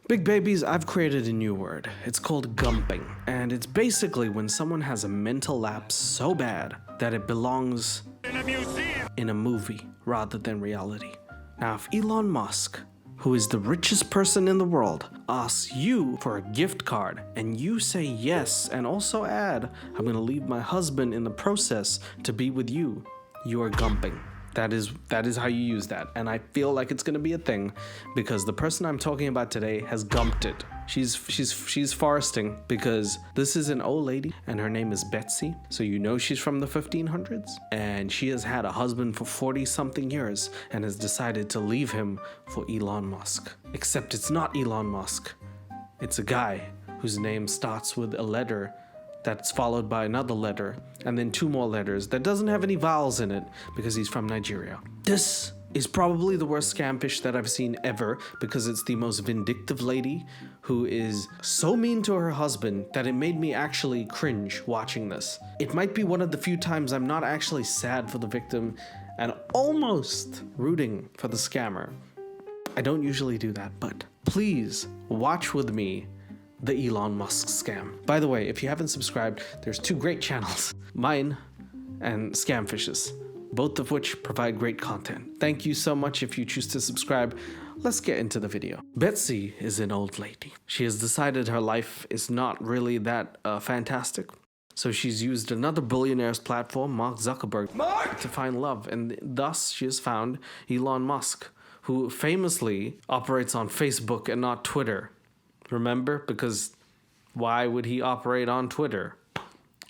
Big babies, I've created a new word. It's called gumping, and it's basically when someone has a mental lapse so bad that it belongs in a museum, in a movie, rather than reality. Now, if Elon Musk, who is the richest person in the world, asks you for a gift card and you say yes and also add, I'm gonna leave my husband in the process to be with you, you are gumping. That is how you use that. And I feel like it's gonna be a thing because the person I'm talking about today has gumped it. She's foresting because this is an old lady and her name is Betsy. So you know she's from the 1500s and she has had a husband for 40 something years and has decided to leave him for Elon Musk. Except it's not Elon Musk. It's a guy whose name starts with a letter that's followed by another letter, and then two more letters that doesn't have any vowels in it because he's from Nigeria. This is probably the worst scamfish that I've seen ever because it's the most vindictive lady who is so mean to her husband that it made me actually cringe watching this. It might be one of the few times I'm not actually sad for the victim and almost rooting for the scammer. I don't usually do that, but please watch with me the Elon Musk scam. By the way, if you haven't subscribed, there's two great channels, mine and Scamfish's, both of which provide great content. Thank you so much if you choose to subscribe. Let's get into the video. Betsy is an old lady. She has decided her life is not really that fantastic. So she's used another billionaire's platform, Mark Zuckerberg, to find love. And thus she has found Elon Musk, who famously operates on Facebook and not Twitter. Remember? Because why would he operate on Twitter?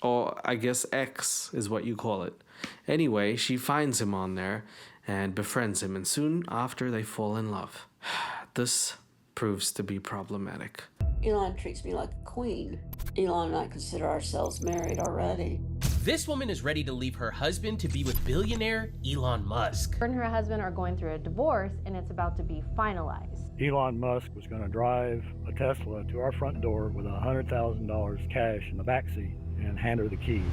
Or I guess X is what you call it. Anyway, she finds him on there and befriends him, and soon after they fall in love. This proves to be problematic. Elon treats me like a queen. Elon and I consider ourselves married already. This woman is ready to leave her husband to be with billionaire Elon Musk. Her and her husband are going through a divorce, and it's about to be finalized. Elon Musk was going to drive a Tesla to our front door with $100,000 cash in the backseat and hand her the keys.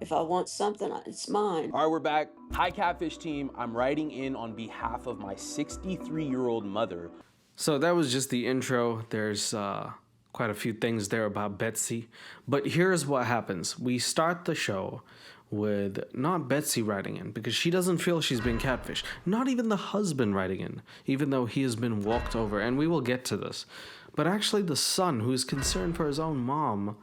If I want something, it's mine. All right, we're back. Hi, Catfish team. I'm writing in on behalf of my 63-year-old mother. So that was just the intro. There's quite a few things there about Betsy. But here's what happens. We start the show with not Betsy writing in because she doesn't feel she's been catfished. Not even the husband writing in, even though he has been walked over. And we will get to this. But actually the son, who is concerned for his own mom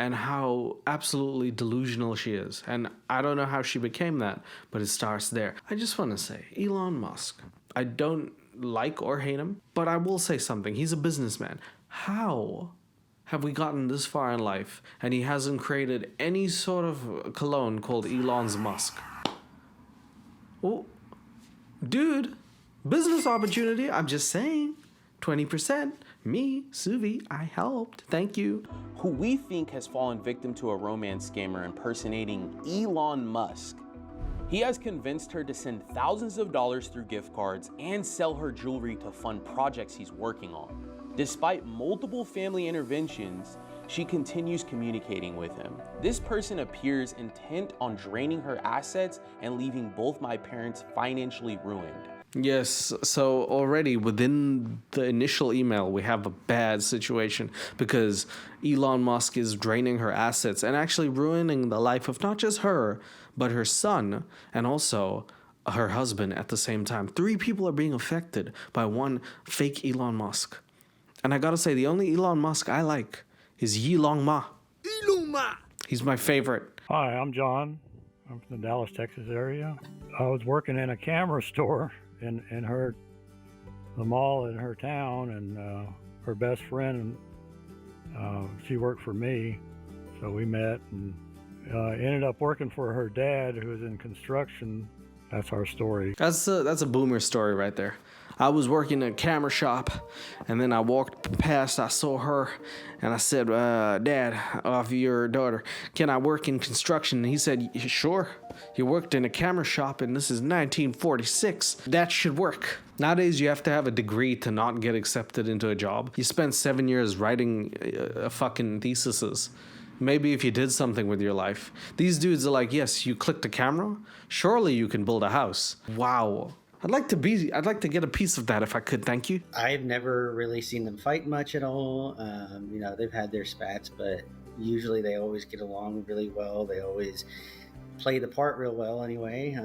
and how absolutely delusional she is. And I don't know how she became that, but it starts there. I just want to say, Elon Musk, I don't like or hate him, but I will say something. He's a businessman. How have we gotten this far in life and he hasn't created any sort of cologne called Elon's Musk? Oh, dude, business opportunity. I'm just saying, 20%. Me, Suvi, I helped. Thank you. Who we think has fallen victim to a romance scammer impersonating Elon Musk. He has convinced her to send thousands of dollars through gift cards and sell her jewelry to fund projects he's working on. Despite multiple family interventions, she continues communicating with him. This person appears intent on draining her assets and leaving both my parents financially ruined. Yes, so already within the initial email, we have a bad situation because Elon Musk is draining her assets and actually ruining the life of not just her, but her son and also her husband at the same time. 3 people are being affected by one fake Elon Musk. And I gotta say, the only Elon Musk I like is Elon Ma. Elon Ma! He's my favorite. Hi, I'm John. I'm from the Dallas, Texas area. I was working in a camera store in the mall in her town, and her best friend, she worked for me, so we met and ended up working for her dad, who was in construction. That's our story. That's a boomer story right there. I was working in a camera shop, and then I walked past, I saw her, and I said, Dad, of your daughter, can I work in construction? And he said, sure. You worked in a camera shop, and this is 1946. That should work. Nowadays, you have to have a degree to not get accepted into a job. You spent 7 years writing fucking theses. Maybe if you did something with your life. These dudes are like, yes, you clicked a camera? Surely you can build a house. Wow. I'd like to get a piece of that if I could, thank you. I've never really seen them fight much at all. They've had their spats, but usually they always get along really well. They always play the part real well anyway.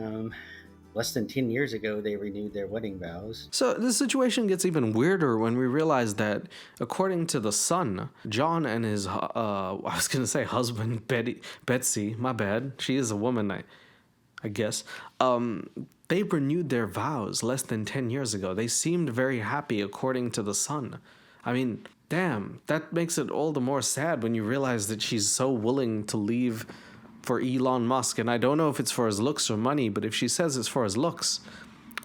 Less than 10 years ago, they renewed their wedding vows. So the situation gets even weirder when we realize that, according to the Sun, John and his, husband, Betsy, my bad, she is a woman, I guess, they renewed their vows less than 10 years ago. They seemed very happy, according to the Sun. I mean, damn, that makes it all the more sad when you realize that she's so willing to leave for Elon Musk. And I don't know if it's for his looks or money, but if she says it's for his looks,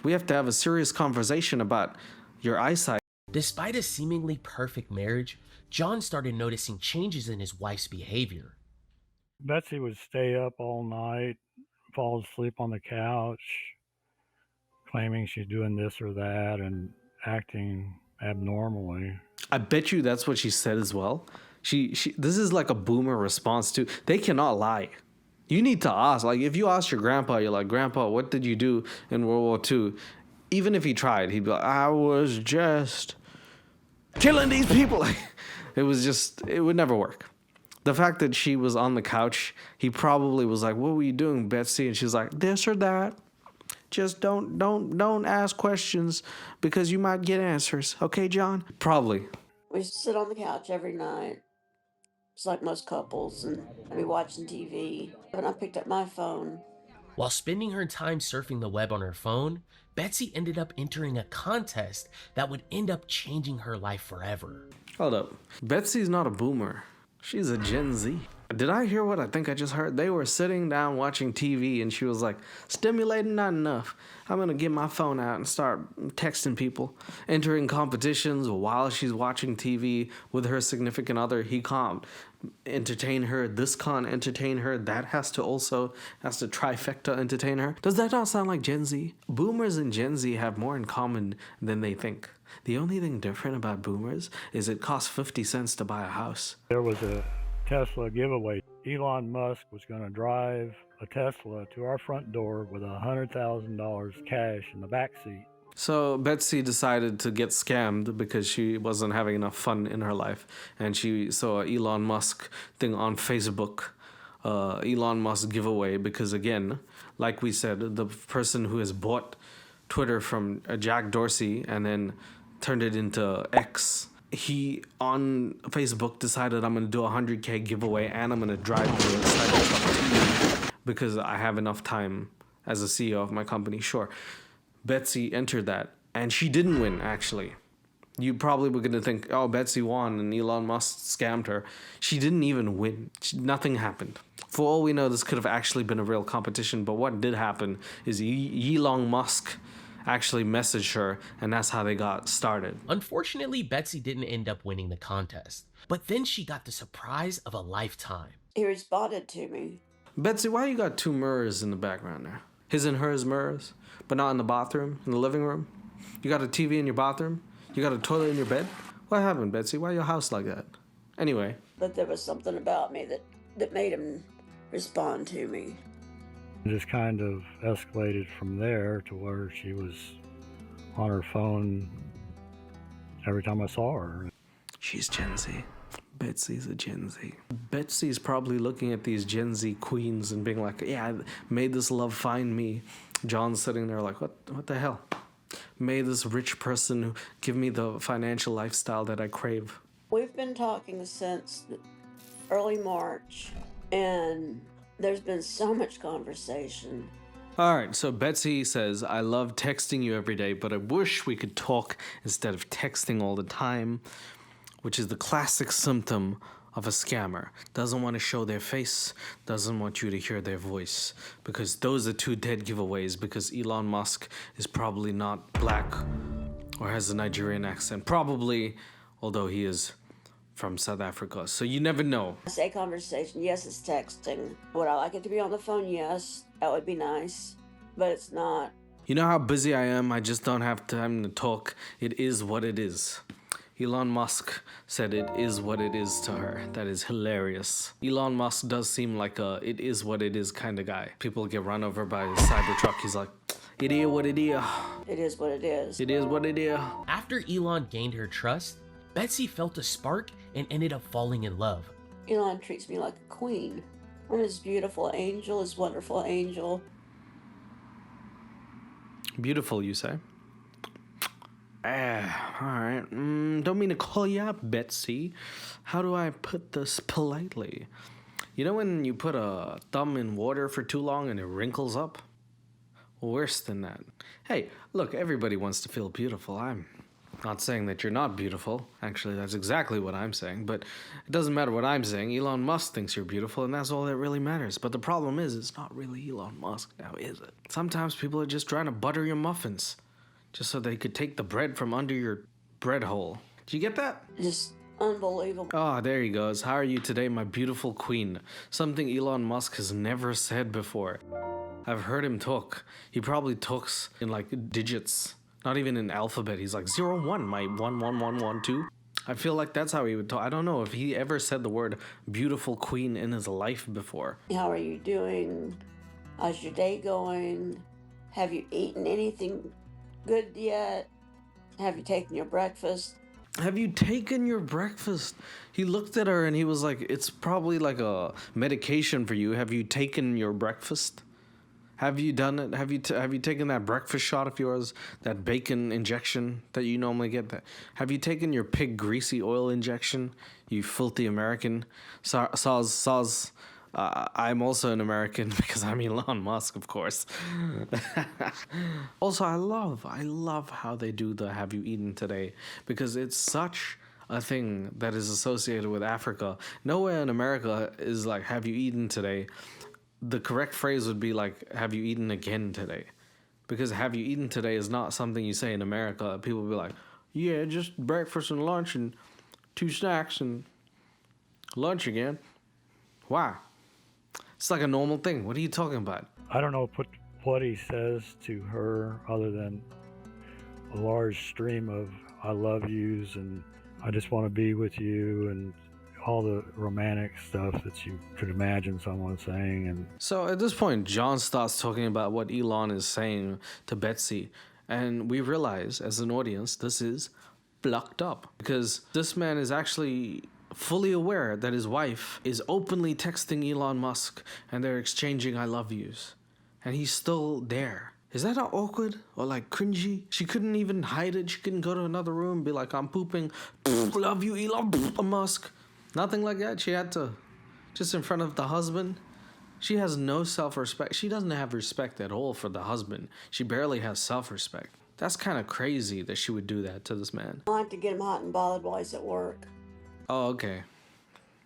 we have to have a serious conversation about your eyesight. Despite a seemingly perfect marriage, John started noticing changes in his wife's behavior. Betsy would stay up all night, fall asleep on the couch, claiming she's doing this or that and acting abnormally. I bet you that's what she said as well. She this is like a boomer response to, they cannot lie. You need to ask. Like, if you ask your grandpa, you're like, Grandpa, what did you do in World War II? Even if he tried, he'd be like, I was just killing these people. Like, it would never work. The fact that she was on the couch, he probably was like, what were you doing, Betsy? And she's like, this or that. Just don't ask questions because you might get answers. Okay, John? Probably. We sit on the couch every night. It's like most couples, and I'd be watching TV. And I picked up my phone. While spending her time surfing the web on her phone, Betsy ended up entering a contest that would end up changing her life forever. Hold up. Betsy's not a boomer. She's a Gen Z. Did I hear what I think I just heard? They were sitting down watching TV and she was like, stimulating not enough. I'm going to get my phone out and start texting people. Entering competitions while she's watching TV with her significant other. He can't entertain her. This can't entertain her. That has to trifecta entertain her. Does that not sound like Gen Z? Boomers and Gen Z have more in common than they think. The only thing different about boomers is it costs 50 cents to buy a house. There was a Tesla giveaway. Elon Musk was going to drive a Tesla to our front door with $100,000 cash in the back seat. So Betsy decided to get scammed because she wasn't having enough fun in her life. And she saw an Elon Musk thing on Facebook, Elon Musk giveaway, because again, like we said, the person who has bought Twitter from Jack Dorsey and then turned it into X, he on Facebook decided, I'm going to do a 100K giveaway and I'm going to drive the Cybertruck to you because I have enough time as a CEO of my company. Sure. Betsy entered that and she didn't win, actually. You probably were going to think, oh, Betsy won and Elon Musk scammed her. She didn't even win. Nothing happened. For all we know, this could have actually been a real competition, but what did happen is Elon Musk actually messaged her, and that's how they got started. Unfortunately, Betsy didn't end up winning the contest, but then she got the surprise of a lifetime. He responded to me. Betsy, why you got two mirrors in the background there? His and hers mirrors, but not in the bathroom, in the living room? You got a TV in your bathroom? You got a toilet in your bed? What happened, Betsy? Why your house like that? Anyway. But there was something about me that made him respond to me. It just kind of escalated from there to where she was on her phone every time I saw her. She's Gen Z. Betsy's a Gen Z. Betsy's probably looking at these Gen Z queens and being like, yeah, may this love find me. John's sitting there like, what the hell? May this rich person give me the financial lifestyle that I crave. We've been talking since early March, and there's been so much conversation. All right, so Betsy says, I love texting you every day, but I wish we could talk instead of texting all the time, which is the classic symptom of a scammer. Doesn't want to show their face, doesn't want you to hear their voice, because those are two dead giveaways, because Elon Musk is probably not black or has a Nigerian accent. Probably, although he is from South Africa, so you never know. I say conversation, yes, it's texting. Would I like it to be on the phone? Yes, that would be nice, but it's not. You know how busy I am? I just don't have time to talk. It is what it is. Elon Musk said it is what it is to her. That is hilarious. Elon Musk does seem like a it is what it is kind of guy. People get run over by a Cybertruck. He's like, It is what it is. It is what it is. It is what it is. After Elon gained her trust, Betsy felt a spark and ended up falling in love. Elon treats me like a queen. I'm his beautiful angel, his wonderful angel. Beautiful, you say? Alright. Don't mean to call you out, Betsy. How do I put this politely? You know when you put a thumb in water for too long and it wrinkles up? Worse than that. Hey, look, everybody wants to feel beautiful. I'm not saying that you're not beautiful. Actually, that's exactly what I'm saying. But it doesn't matter what I'm saying. Elon Musk thinks you're beautiful, and that's all that really matters. But the problem is, it's not really Elon Musk now, is it? Sometimes people are just trying to butter your muffins just so they could take the bread from under your bread hole. Did you get that? Just unbelievable. Oh, there he goes. How are you today, my beautiful queen? Something Elon Musk has never said before. I've heard him talk. He probably talks in like digits, not even in alphabet. He's like 01, my 11112. I feel like that's how he would talk. I don't know if he ever said the word beautiful queen in his life before. How are you doing? How's your day going? Have you eaten anything good yet? Have you taken your breakfast? Have you taken your breakfast? He looked at her and he was like, it's probably like a medication for you. Have you taken your breakfast? Have you done it? Have you taken that breakfast shot of yours, that bacon injection that you normally get? That have you taken your pig greasy oil injection? You filthy American. I'm also an American because I'm Elon Musk, of course. Also, I love how they do the "Have you eaten today?" because it's such a thing that is associated with Africa. Nowhere in America is like "Have you eaten today?" The correct phrase would be like, have you eaten again today? Because have you eaten today is not something you say in America. People will be like, yeah, just breakfast and lunch and 2 snacks and lunch again. Why? It's like a normal thing. What are you talking about? I don't know what he says to her other than a large stream of I love yous and I just want to be with you and all the romantic stuff that you could imagine someone saying. And so at this point, John starts talking about what Elon is saying to Betsy, and we realize as an audience this is fucked up because this man is actually fully aware that his wife is openly texting Elon Musk and they're exchanging I love yous, and he's still there. Is that not awkward or like cringy? She couldn't even hide it. She couldn't go to another room and be like, I'm pooping, love you Elon Musk. Nothing like that. She had to, just in front of the husband. She has no self-respect. She doesn't have respect at all for the husband. She barely has self-respect. That's kind of crazy that she would do that to this man. I like to get him hot and bothered while he's at work. Oh, okay.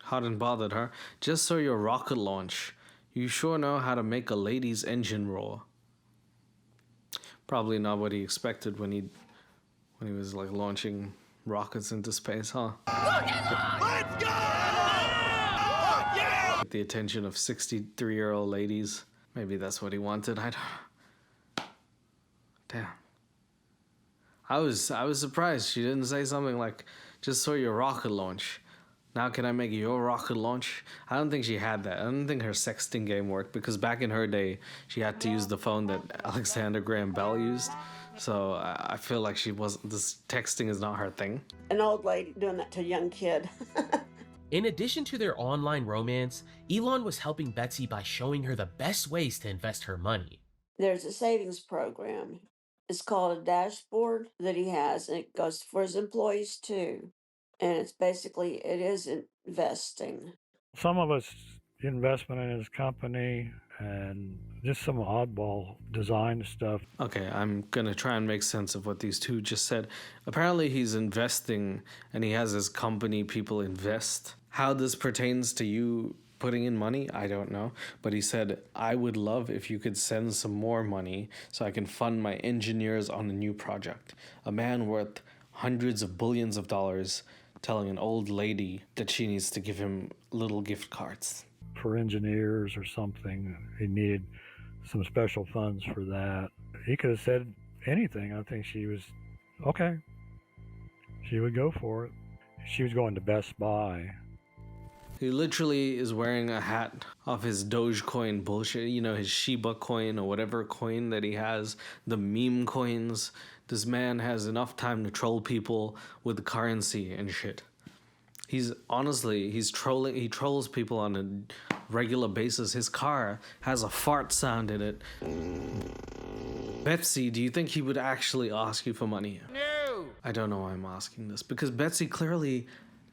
Hot and bothered, huh? Just so your rocket launch. You sure know how to make a lady's engine roar. Probably not what he expected when he was like launching rockets into space, huh? Let's go! Get the attention of 63-year-old ladies. Maybe that's what he wanted. I don't. Damn. I was surprised she didn't say something like, just saw your rocket launch. Now can I make your rocket launch? I don't think she had that. I don't think her sexting game worked because back in her day, she had to use the phone that Alexander Graham Bell used. So I feel like this texting is not her thing. An old lady doing that to a young kid. In addition to their online romance, Elon was helping Betsy by showing her the best ways to invest her money. There's a savings program. It's called a dashboard that he has, and it goes for his employees too. And it's basically, it is investing. some of us investment in his company and just some oddball design stuff. Okay, I'm gonna try and make sense of what these two just said. Apparently he's investing and he has his company people invest. How this pertains to you putting in money, I don't know. But he said, I would love if you could send some more money so I can fund my engineers on a new project. A man worth hundreds of billions of dollars telling an old lady that she needs to give him little gift cards. For engineers or something, he needed some special funds for that. He could have said anything. I think she was, okay. She would go for it. She was going to Best Buy He literally is wearing a hat of his Dogecoin bullshit, you know, his Shiba coin or whatever coin that he has, the meme coins. This man has enough time to troll people with currency and shit. He's trolling, he trolls people on a regular basis. His car has a fart sound in it. Betsy, do you think he would actually ask you for money? No! I don't know why I'm asking this, because Betsy clearly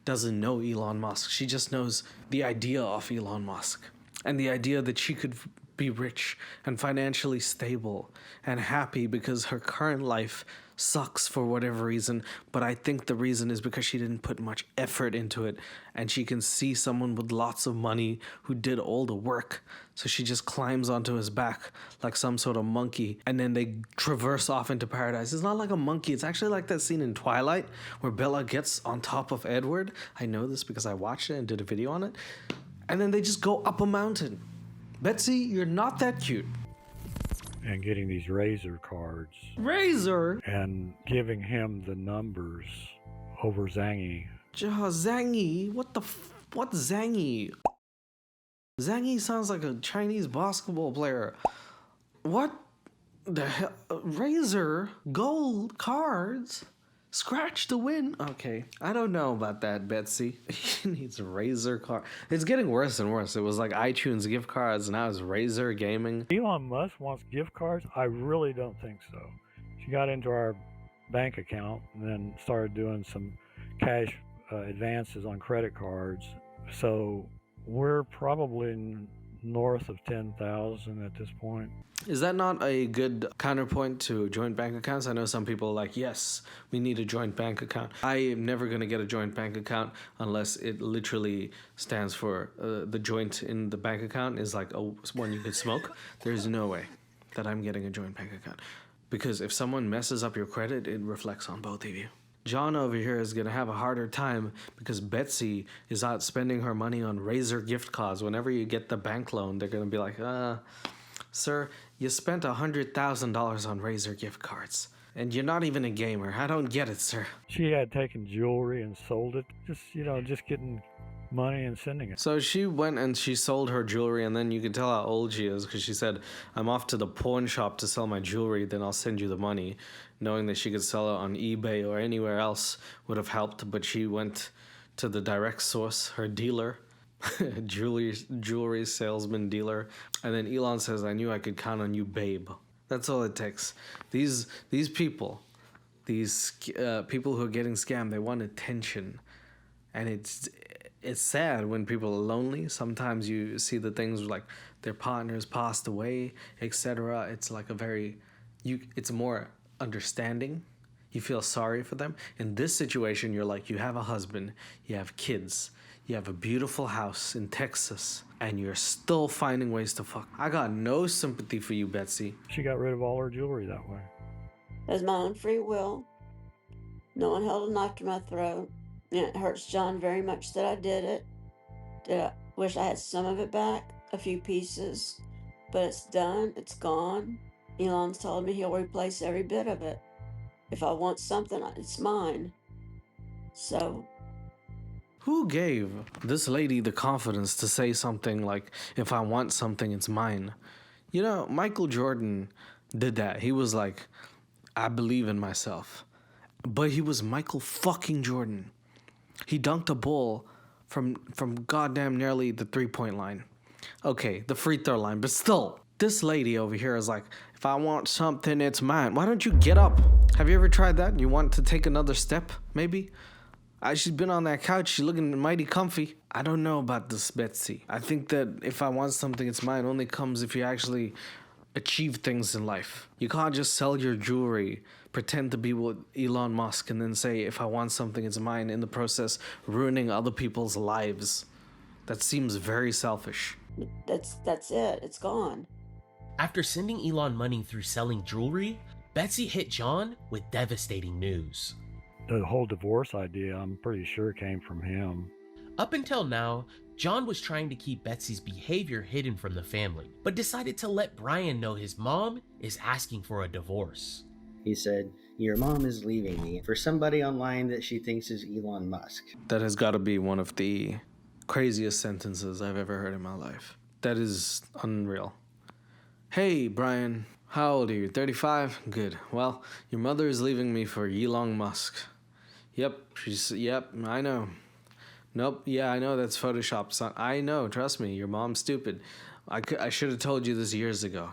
doesn't know Elon Musk. She just knows the idea of Elon Musk and the idea that she could be rich and financially stable and happy because her current life sucks for whatever reason. But I think the reason is because she didn't put much effort into it, and she can see someone with lots of money who did all the work. So she just climbs onto his back like some sort of monkey, and then they traverse off into paradise. It's not like a monkey. It's actually like that scene in Twilight where Bella gets on top of Edward. I know this because I watched it and did a video on it. And then they just go up a mountain. Betsy, you're not that cute. And getting these Razor cards. Razor? And giving him the numbers over Zangy. Zangy? What's Zangy? Zangy sounds like a Chinese basketball player. What the hell? Razor? Gold cards? Scratch to win? Okay. I don't know about that, Betsy. He needs a Razor card. It's getting worse and worse. It was like iTunes gift cards, now it's Razor gaming. Elon Musk wants gift cards? I really don't think so. She got into our bank account and then started doing some cash advances on credit cards. So we're probably north of 10,000 at this point. Is that not a good counterpoint to joint bank accounts? I know some people are like, yes, we need a joint bank account. I am never going to get a joint bank account unless it literally stands for the joint in the bank account is like one you could smoke. There's no way that I'm getting a joint bank account. Because if someone messes up your credit, it reflects on both of you. John over here is going to have a harder time because Betsy is out spending her money on Razor gift cards. Whenever you get the bank loan, they're going to be like, sir, you spent $100,000 on Razor gift cards, and you're not even a gamer. I don't get it, sir. She had taken jewelry and sold it, just getting money and sending it. So she went and she sold her jewelry, and then you can tell how old she is because she said, I'm off to the pawn shop to sell my jewelry, then I'll send you the money. Knowing that she could sell it on eBay or anywhere else would have helped, but she went to the direct source, her dealer, jewelry salesman dealer, and then Elon says, I knew I could count on you, babe. That's all it takes. These people who are getting scammed, they want attention, and it's sad when people are lonely. Sometimes you see the things like their partners passed away, etc. It's like it's more understanding. You feel sorry for them. In this situation, you're like, you have a husband, you have kids, you have a beautiful house in Texas, and you're still finding ways to fuck. I got no sympathy for you, Betsy. She got rid of all her jewelry that way. That's my own free will. No one held a knife to my throat. And it hurts John very much that I did it. I wish I had some of it back, a few pieces. But it's done, it's gone. Elon's told me he'll replace every bit of it. If I want something, it's mine. So... Who gave this lady the confidence to say something like, if I want something, it's mine? You know, Michael Jordan did that. He was like, I believe in myself. But he was Michael fucking Jordan. He dunked a ball from goddamn nearly the 3-point line. Okay, the free throw line, but still. This lady over here is like, if I want something, it's mine. Why don't you get up? Have you ever tried that? You want to take another step, maybe? She's been on that couch. She's looking mighty comfy. I don't know about this, Betsy. I think that if I want something, it's mine only comes if you actually achieve things in life. You can't just sell your jewelry, pretend to be with Elon Musk, and then say, if I want something, it's mine, in the process, ruining other people's lives. That seems very selfish. That's it. It's gone. After sending Elon money through selling jewelry, Betsy hit John with devastating news. The whole divorce idea, I'm pretty sure, came from him. Up until now, John was trying to keep Betsy's behavior hidden from the family, but decided to let Brian know his mom is asking for a divorce. He said, your mom is leaving me for somebody online that she thinks is Elon Musk. That has got to be one of the craziest sentences I've ever heard in my life. That is unreal. Hey, Brian, how old are you? 35? Good. Well, your mother is leaving me for Elon Musk. Yep, I know. Nope, yeah, I know that's Photoshop, son. I know, trust me, your mom's stupid. I should have told you this years ago,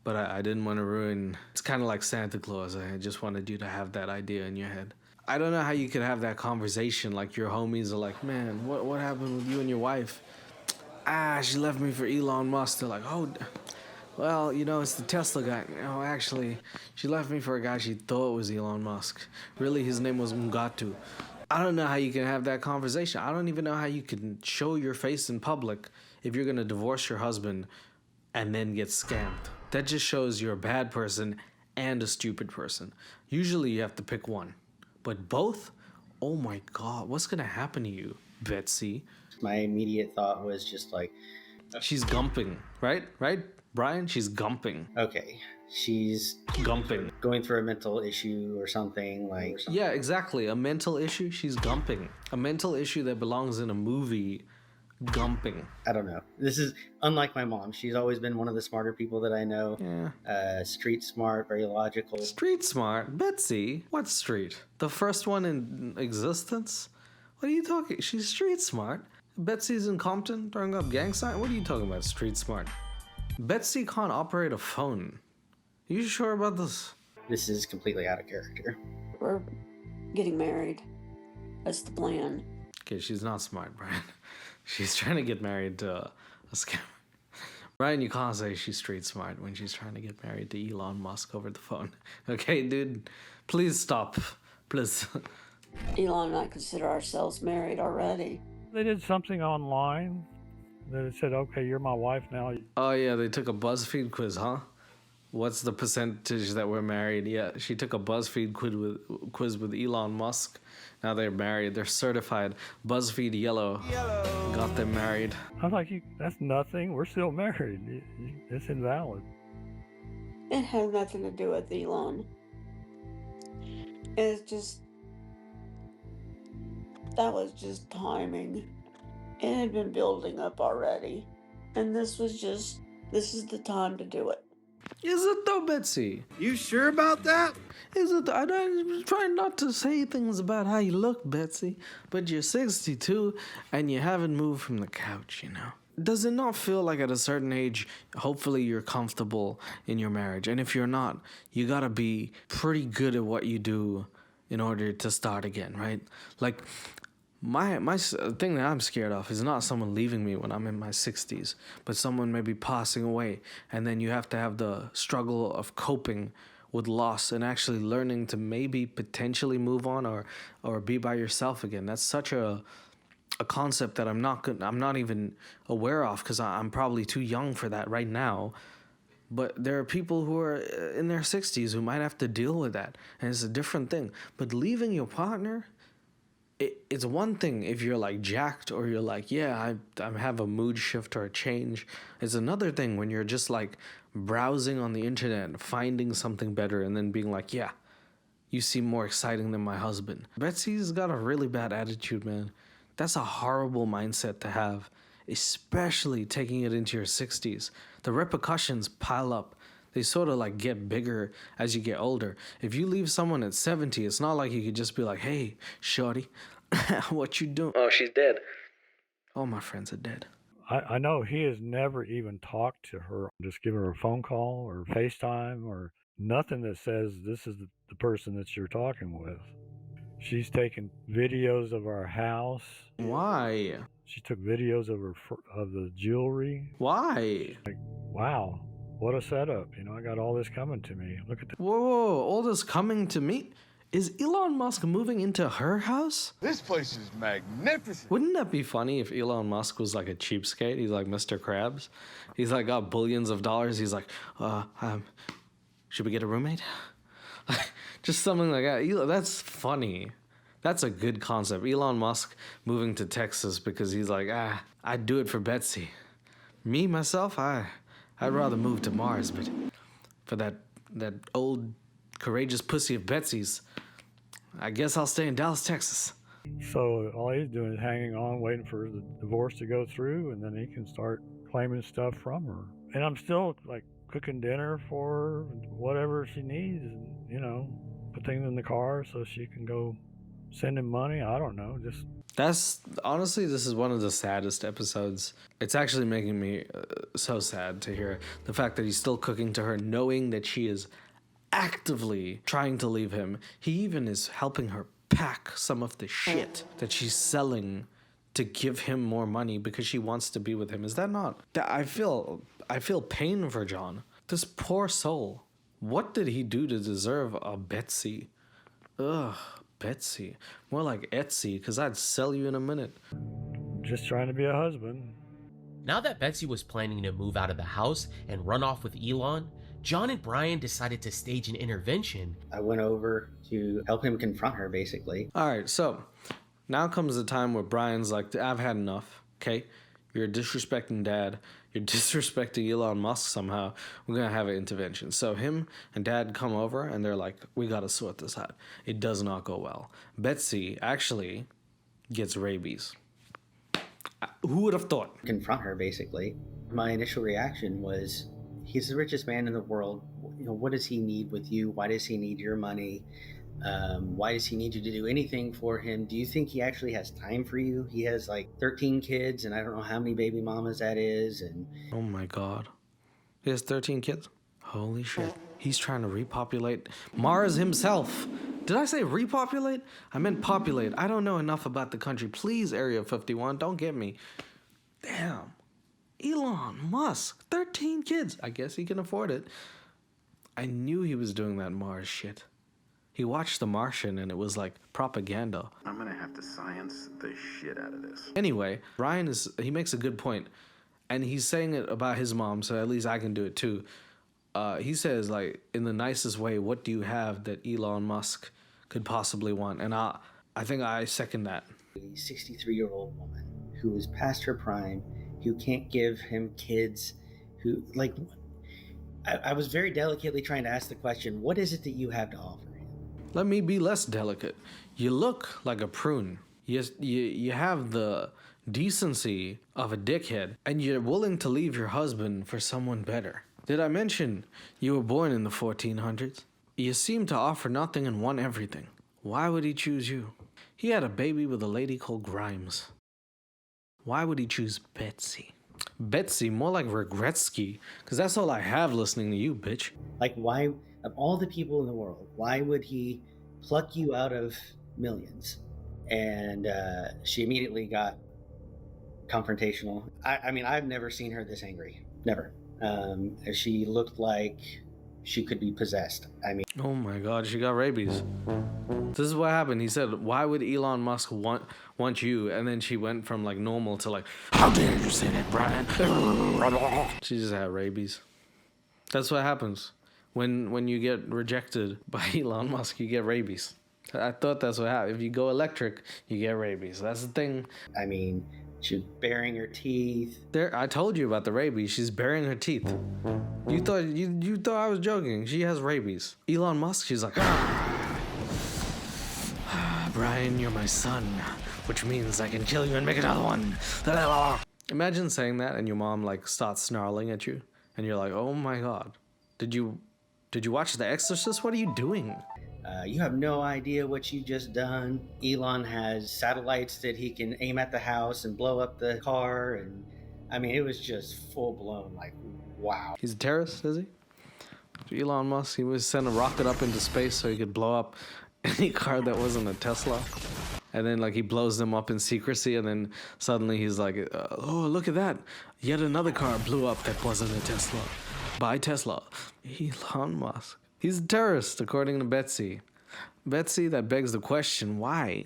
but I didn't want to ruin. It's kind of like Santa Claus. I just wanted you to have that idea in your head. I don't know how you could have that conversation like your homies are like, man, what happened with you and your wife? She left me for Elon Musk. They're like, oh, well, you know, it's the Tesla guy. No, actually, she left me for a guy she thought was Elon Musk. Really, his name was Mugatu. I don't know how you can have that conversation. I don't even know how you can show your face in public if you're going to divorce your husband and then get scammed. That just shows you're a bad person and a stupid person. Usually you have to pick one. But both? Oh my God, what's going to happen to you, Betsy? My immediate thought was just like, She's gumping, right? Right, Brian? She's gumping. okay, she's Gumping. going through a mental issue or something like. Yeah, exactly. A mental issue, she's gumping. A mental issue that belongs in a movie, gumping. I don't know. This is unlike my mom. She's always been one of the smarter people that I know. Yeah. Street smart, very logical. Street smart? Betsy? What street? The first one in existence? What are you talking? She's street smart. Betsy's in Compton throwing up gang sign? What are you talking about, street smart? Betsy can't operate a phone. Are you sure about this? This is completely out of character. We're getting married. That's the plan. Okay, she's not smart, Brian. She's trying to get married to a scammer. Brian, you can't say she's street smart when she's trying to get married to Elon Musk over the phone. Okay, dude, please stop. Please. Elon and I consider ourselves married already. They did something online that it said, okay, you're my wife now. Oh, yeah, they took a BuzzFeed quiz, huh? What's the percentage that we're married? Yeah, she took a BuzzFeed quiz with Elon Musk. Now they're married. They're certified. BuzzFeed yellow. Got them married. I'm like, that's nothing. We're still married. It's invalid. It had nothing to do with Elon. It's just, that was just timing. It had been building up already. And this is the time to do it. Is it though, Betsy? You sure about that? Is it? I'm trying not to say things about how you look, Betsy, but you're 62 and you haven't moved from the couch, you know? Does it not feel like at a certain age, hopefully you're comfortable in your marriage? And if you're not, you gotta be pretty good at what you do in order to start again, right? Like, my thing that I'm scared of is not someone leaving me when I'm in my 60s, but someone maybe passing away, and then you have to have the struggle of coping with loss and actually learning to maybe potentially move on or be by yourself again. That's such a concept that I'm not even aware of because I'm probably too young for that right now. But there are people who are in their 60s who might have to deal with that, and it's a different thing. But leaving your partner, it's one thing if you're like jacked or you're like, yeah, I have a mood shift or a change. It's another thing when you're just like browsing on the internet, finding something better, and then being like, yeah, you seem more exciting than my husband. Betsy's got a really bad attitude, man. That's a horrible mindset to have, especially taking it into your 60s. The repercussions pile up. They sort of like get bigger as you get older. If you leave someone at 70, it's not like you could just be like, hey, shorty, what you doing? Oh, she's dead. All my friends are dead. I know he has never even talked to her, just given her a phone call or FaceTime or nothing that says this is the person that you're talking with. She's taken videos of our house. Why? She took videos of the jewelry. Why? Like, wow. What a setup. You know, I got all this coming to me. Look at that. Whoa, all this coming to me? Is Elon Musk moving into her house? This place is magnificent. Wouldn't that be funny if Elon Musk was like a cheapskate? He's like Mr. Krabs. He's like got billions of dollars. He's like, should we get a roommate? Just something like that. That's funny. That's a good concept. Elon Musk moving to Texas because he's like, I'd do it for Betsy. Me, myself, I'd rather move to Mars, but for that old courageous pussy of Betsy's, I guess I'll stay in Dallas, Texas. So all he's doing is hanging on, waiting for the divorce to go through, and then he can start claiming stuff from her. And I'm still like cooking dinner for her, whatever she needs, and put things in the car so she can go send him money. I don't know, just That's honestly, this is one of the saddest episodes. It's actually making me so sad to hear the fact that he's still cooking to her, knowing that she is actively trying to leave him. He even is helping her pack some of the shit that she's selling to give him more money because she wants to be with him. Is that not? I feel pain for John. This poor soul. What did he do to deserve a Betsy? Ugh, Betsy. More like Etsy, because I'd sell you in a minute. just trying to be a husband. Now that Betsy was planning to move out of the house and run off with Elon, John and Brian decided to stage an intervention. I went over to help him confront her, basically. All right, so now comes the time where Brian's like, I've had enough, okay? You're disrespecting Dad. You're disrespecting Elon Musk somehow. We're going to have an intervention. So him and Dad come over, and they're like, we got to sort this out. It does not go well. Betsy actually gets rabies. Who would have thought? Confront her, basically. My initial reaction was, he's the richest man in the world. You know, what does he need with you? Why does he need your money? Why does he need you to do anything for him? Do you think he actually has time for you? He has like 13 kids, and I don't know how many baby mamas that is. And oh my God. He has 13 kids? Holy shit. He's trying to repopulate Mars himself. Did I say repopulate? I meant populate. I don't know enough about the country. Please, Area 51, don't get me. Damn. Elon Musk, 13 kids. I guess he can afford it. I knew he was doing that Mars shit. He watched The Martian and it was like propaganda. I'm gonna have to science the shit out of this. Anyway, Ryan he makes a good point, and he's saying it about his mom, so at least I can do it too. He says, like, in the nicest way, what do you have that Elon Musk could possibly want? And I think I second that. a 63-year-old woman who is past her prime, who can't give him kids, who, like, I was very delicately trying to ask the question, what is it that you have to offer him? Let me be less delicate. You look like a prune. You have the decency of a dickhead, and you're willing to leave your husband for someone better. Did I mention you were born in the 1400s? You seem to offer nothing and want everything. Why would he choose you? He had a baby with a lady called Grimes. Why would he choose Betsy? Betsy, more like Regretsky, because that's all I have listening to you, bitch. Like, why, of all the people in the world, why would he pluck you out of millions? And she immediately got confrontational. I mean, I've never seen her this angry. Never. She looked like she could be possessed. I mean, oh my God, she got rabies. This is what happened. He said, why would Elon Musk want you? And then she went from like normal to like, how dare you say that, Brian? She just had rabies. That's what happens when you get rejected by Elon Musk. You get rabies. I thought that's what happened. If you go electric, you get rabies. That's the thing. I mean, she's baring her teeth. There, I told you about the rabies. She's baring her teeth. You thought I was joking. She has rabies. Elon Musk, she's like, Brian, you're my son, which means I can kill you and make another one. Imagine saying that and your mom like starts snarling at you, and you're like, oh my God, did you watch The Exorcist? What are you doing? You have no idea what you just done. Elon has satellites that he can aim at the house and blow up the car. And I mean, it was just full blown, like, wow. He's a terrorist, is he? Elon Musk, he was sent a rocket up into space so he could blow up any car that wasn't a Tesla. And then like he blows them up in secrecy, and then suddenly he's like, oh, look at that. Yet another car blew up that wasn't a Tesla. By Tesla. Elon Musk. He's a terrorist, according to Betsy. Betsy, that begs the question, why?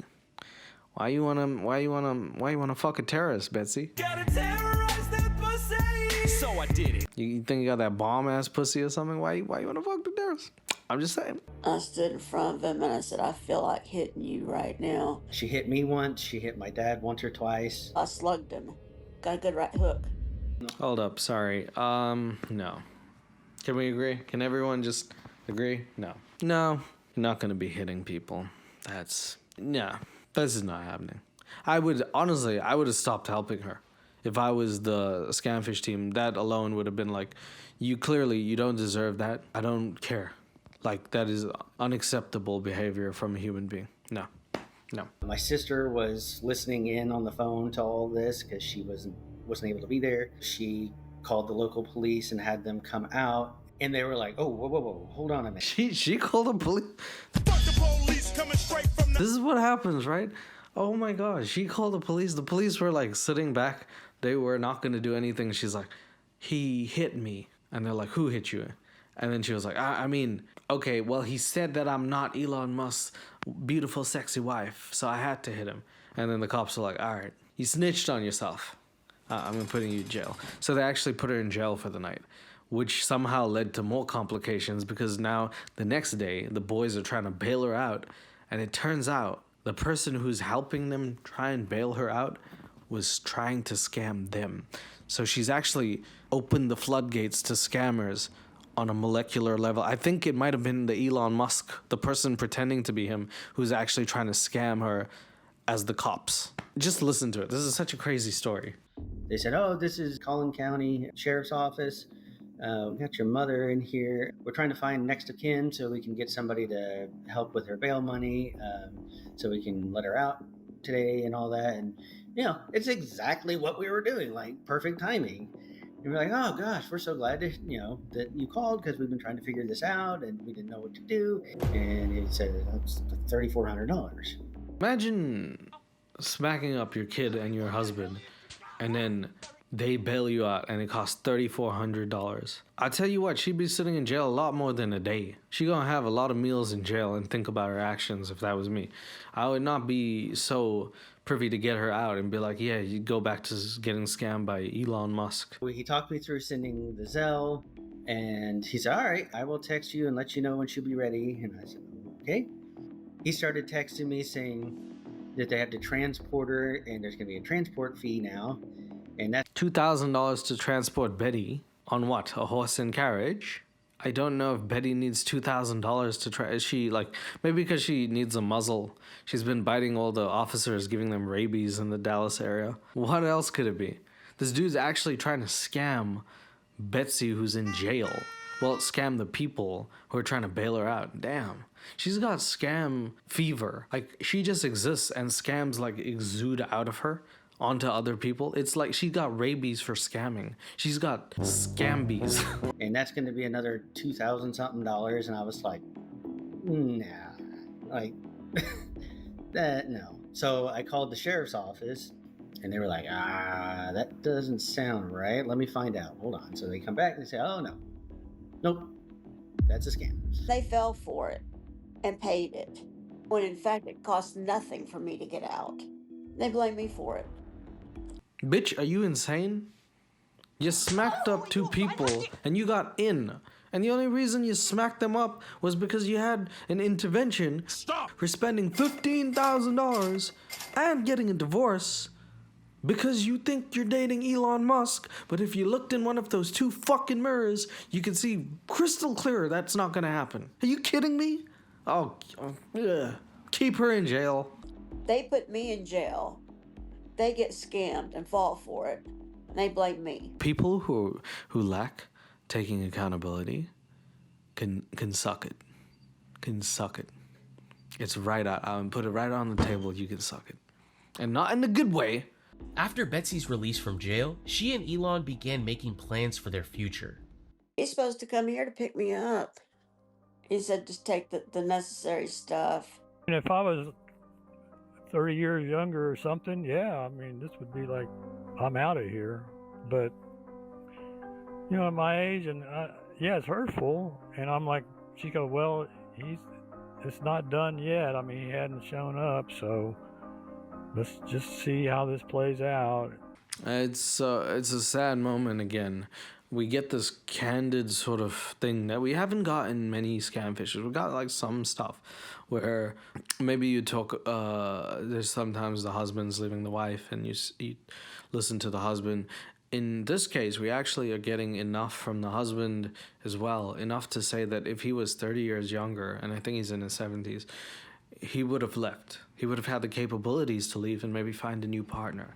Why you wanna fuck a terrorist, Betsy? Gotta terrorize that pussy. So I did it. You think you got that bomb ass pussy or something? Why you wanna fuck the terrorist? I'm just saying. I stood in front of him and I said, I feel like hitting you right now. She hit me once. She hit my dad once or twice. I slugged him. Got a good right hook. Hold up, sorry. No. Can we agree? Can everyone just agree? No. No, you're not gonna be hitting people. No. This is not happening. I would have stopped helping her. If I was the Scamfish team, that alone would have been like, you don't deserve that. I don't care. Like, that is unacceptable behavior from a human being. No. My sister was listening in on the phone to all this because she wasn't able to be there. She called the local police and had them come out, and they were like, "Oh, whoa, hold on a minute." She called the police. This is what happens, right? Oh my gosh, she called the police. The police were like sitting back. They were not going to do anything. She's like, "He hit me." And they're like, "Who hit you?" And then she was like, I mean, okay, well, he said that I'm not Elon Musk's beautiful, sexy wife, so I had to hit him. And then the cops were like, all right, you snitched on yourself. I'm putting you in jail. So they actually put her in jail for the night, which somehow led to more complications because now the next day, the boys are trying to bail her out. And it turns out the person who's helping them try and bail her out was trying to scam them. So she's actually opened the floodgates to scammers on a molecular level. I think it might have been the Elon Musk, the person pretending to be him, who's actually trying to scam her as the cops. Just listen to it. This is such a crazy story. They said, "Oh, this is Collin County Sheriff's Office. We got your mother in here. We're trying to find next of kin so we can get somebody to help with her bail money, so we can let her out today and all that." And, it's exactly what we were doing, like perfect timing. And we're like, "Oh gosh, we're so glad that you called because we've been trying to figure this out and we didn't know what to do." And it said it's $3,400. Imagine smacking up your kid and your husband, and then they bail you out and it costs $3,400. I tell you what, she'd be sitting in jail a lot more than a day. She gonna have a lot of meals in jail and think about her actions if that was me. I would not be so privy to get her out and be like, yeah, you go back to getting scammed by Elon Musk. He talked me through sending the Zelle, and he said, "All right, I will text you and let you know when she'll be ready." And I said, "Okay." He started texting me saying that they have to transport her and there's going to be a transport fee now. And that's $2,000 to transport Betty on what? A horse and carriage? I don't know if Betty needs $2,000 to try. Is she maybe because she needs a muzzle. She's been biting all the officers, giving them rabies in the Dallas area. What else could it be? This dude's actually trying to scam Betsy, who's in jail. Well, scam the people who are trying to bail her out. Damn. She's got scam fever. She just exists and scams exude out of her onto other people. It's like she got rabies for scamming. She's got scambies. And that's going to be another $2,000 something. And I was like, nah, no. So I called the sheriff's office and they were like, that doesn't sound right. Let me find out. Hold on. So they come back and they say, "Oh, no. Nope. That's a scam." They fell for it and paid it, when in fact it cost nothing for me to get out. They blame me for it. Bitch, are you insane? You smacked up two people and you got in. And the only reason you smacked them up was because you had an intervention for spending $15,000 and getting a divorce because you think you're dating Elon Musk. But if you looked in one of those two fucking mirrors, you could see crystal clear that's not gonna happen. Are you kidding me? Oh, keep her in jail. They put me in jail. They get scammed and fall for it. And they blame me. People who lack taking accountability can suck it. Can suck it. It's right out. I'll put it right on the table. You can suck it. And not in a good way. After Betsy's release from jail, she and Elon began making plans for their future. He's supposed to come here to pick me up. He said just take the necessary stuff. And if I was 30 years younger or something, yeah, this would be like, I'm out of here. But, at my age, and yeah, it's hurtful. And I'm like, she goes, well, it's not done yet. He hadn't shown up, so let's just see how this plays out. It's a sad moment again. We get this candid sort of thing that we haven't gotten many Scamfishes. We got some stuff where maybe you talk. There's sometimes the husband's leaving the wife, and you listen to the husband. In this case, we actually are getting enough from the husband as well, enough to say that if he was 30 years younger, and I think he's in his 70s, he would have left. He would have had the capabilities to leave and maybe find a new partner.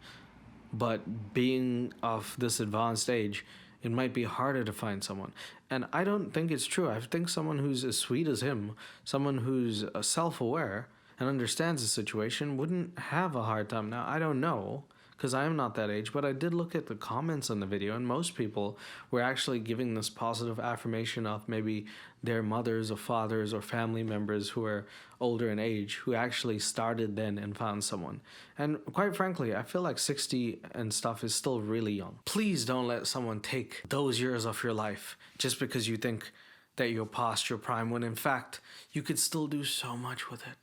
But being of this advanced age, it might be harder to find someone. And I don't think it's true. I think someone who's as sweet as him, someone who's self-aware and understands the situation, wouldn't have a hard time. Now, I don't know, because I am not that age, but I did look at the comments on the video, and most people were actually giving this positive affirmation of maybe their mothers or fathers or family members who are older in age who actually started then and found someone. And quite frankly, I feel like 60 and stuff is still really young. Please don't let someone take those years of your life just because you think that you're past your prime, when in fact, you could still do so much with it.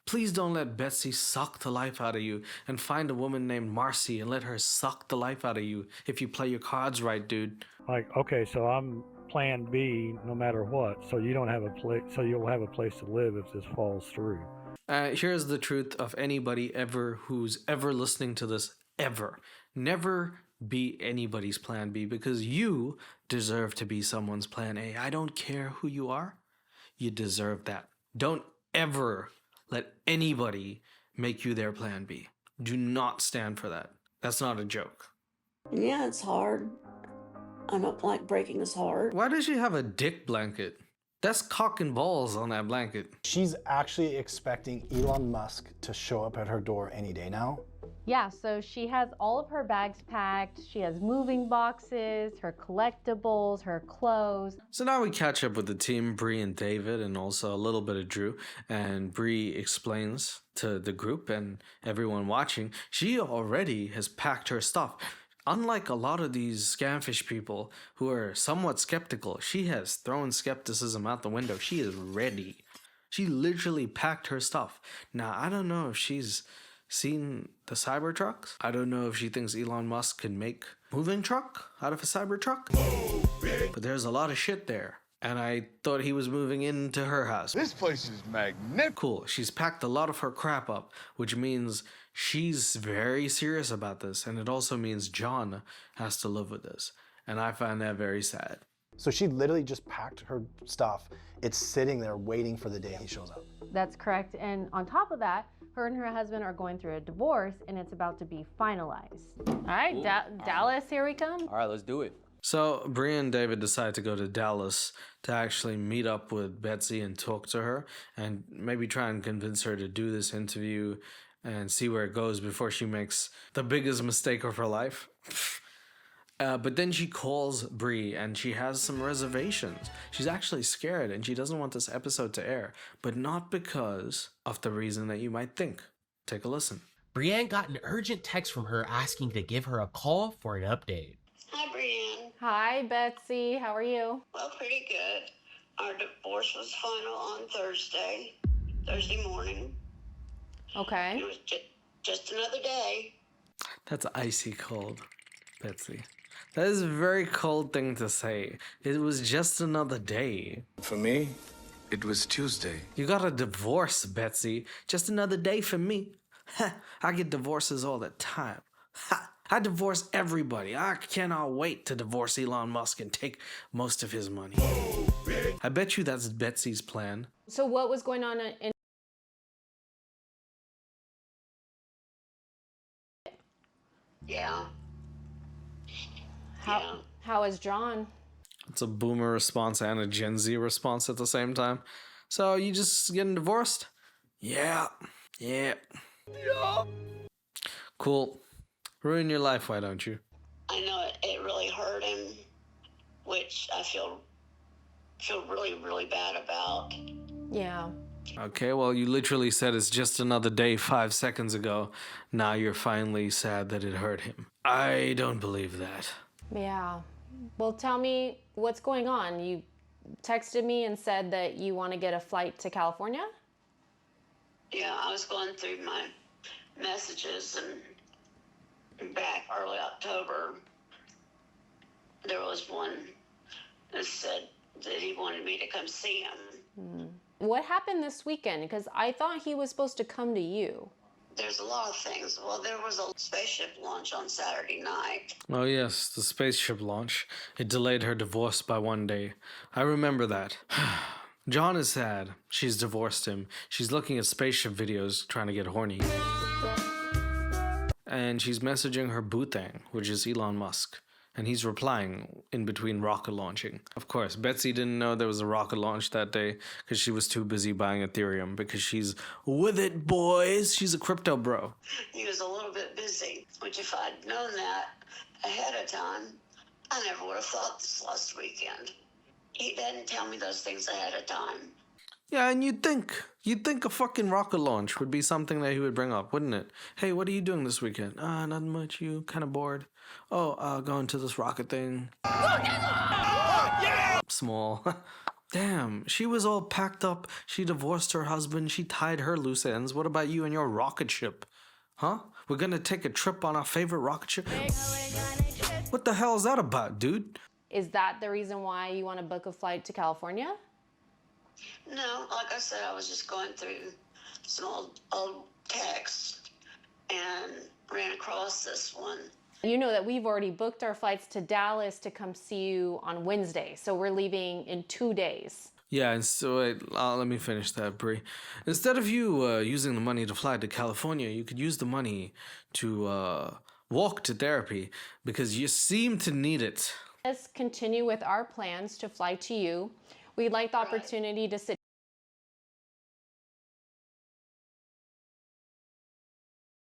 Please don't let Betsy suck the life out of you and find a woman named Marcy and let her suck the life out of you if you play your cards right, dude. Like, okay, so I'm plan B no matter what, so you don't have a place, so you'll have a place to live if this falls through. Here's the truth of anybody ever who's ever listening to this, ever. Never be anybody's plan B, because you deserve to be someone's plan A. I don't care who you are. You deserve that. Don't ever let anybody make you their plan B. Do not stand for that. That's not a joke. Yeah, it's hard. I don't like breaking his heart. Why does she have a dick blanket? That's cock and balls on that blanket. She's actually expecting Elon Musk to show up at her door any day now. Yeah, so she has all of her bags packed. She has moving boxes, her collectibles, her clothes. So now we catch up with the team, Bree and David, and also a little bit of Drew. And Bree explains to the group and everyone watching, she already has packed her stuff. Unlike a lot of these Scamfish people who are somewhat skeptical, she has thrown skepticism out the window. She is ready. She literally packed her stuff. Now, I don't know if she's seen the Cybertrucks. I don't know if she thinks Elon Musk can make a moving truck out of a Cybertruck. But there's a lot of shit there. And I thought he was moving into her house. This place is magnificent. Cool. She's packed a lot of her crap up, which means she's very serious about this. And it also means John has to live with this. And I find that very sad. So she literally just packed her stuff. It's sitting there waiting for the day he shows up. That's correct. And on top of that, her and her husband are going through a divorce, and it's about to be finalized. All right, Dallas, here we come. All right, let's do it. So Bree and David decide to go to Dallas to actually meet up with Betsy and talk to her and maybe try and convince her to do this interview and see where it goes before she makes the biggest mistake of her life. But then she calls Bree and she has some reservations. She's actually scared and she doesn't want this episode to air, but not because of the reason that you might think. Take a listen. Brienne got an urgent text from her asking to give her a call for an update. Hi, Brienne. Hi, Betsy. How are you? Well, pretty good. Our divorce was final on Thursday morning. Okay. It was just another day. That's icy cold, Betsy. That is a very cold thing to say. It was just another day. For me, it was Tuesday. You got a divorce, Betsy. Just another day for me. I get divorces all the time. I divorce everybody. I cannot wait to divorce Elon Musk and take most of his money. I bet you that's Betsy's plan. So what was going on in... Yeah. How is John? It's a boomer response and a Gen Z response at the same time. So you just getting divorced? Yeah. Cool. Ruin your life, why don't you? I know it really hurt him, which I feel really, really bad about. Yeah. Okay, well, you literally said it's just another day 5 seconds ago. Now you're finally sad that it hurt him. I don't believe that. Yeah. Well, tell me what's going on. You texted me and said that you want to get a flight to California? Yeah, I was going through my messages and back early October, there was one that said that he wanted me to come see him. What happened this weekend? Because I thought he was supposed to come to you. There's a lot of things. Well, there was a spaceship launch on Saturday night. Oh yes, the spaceship launch. It delayed her divorce by 1 day. I remember that. John is sad. She's divorced him. She's looking at spaceship videos trying to get horny. And she's messaging her boo-thang, which is Elon Musk. And he's replying in between rocket launching. Of course, Betsy didn't know there was a rocket launch that day because she was too busy buying Ethereum because she's with it, boys. She's a crypto bro. He was a little bit busy, which if I'd known that ahead of time, I never would have thought this last weekend. He didn't tell me those things ahead of time. Yeah, and you'd think a fucking rocket launch would be something that he would bring up, wouldn't it? Hey, what are you doing this weekend? Nothing much. You kind of bored? Oh, going to this rocket thing. Small. Damn, she was all packed up. She divorced her husband. She tied her loose ends. What about you and your rocket ship? Huh? We're gonna take a trip on our favorite rocket ship? What the hell is that about, dude? Is that the reason why you want to book a flight to California? No, like I said, I was just going through some old texts and ran across this one. You know that we've already booked our flights to Dallas to come see you on Wednesday, so we're leaving in 2 days. Yeah, and so let me finish that, Brie. Instead of you using the money to fly to California, you could use the money to walk to therapy because you seem to need it. Let's continue with our plans to fly to you. We'd like the opportunity to sit.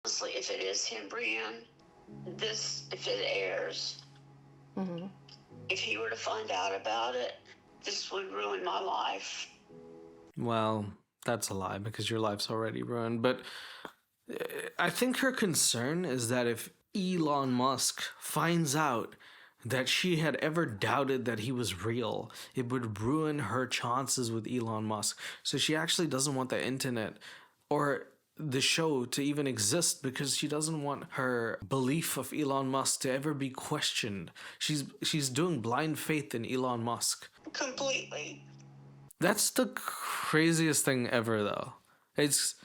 Honestly, if it is him, Brienne, if it airs, if he were to find out about it, this would ruin my life. Well, that's a lie because your life's already ruined. But I think her concern is that if Elon Musk finds out that she had ever doubted that he was real, it would ruin her chances with Elon Musk. So she actually doesn't want the internet or the show to even exist because she doesn't want her belief of Elon Musk to ever be questioned. She's doing blind faith in Elon Musk. Completely. That's the craziest thing ever, though. It's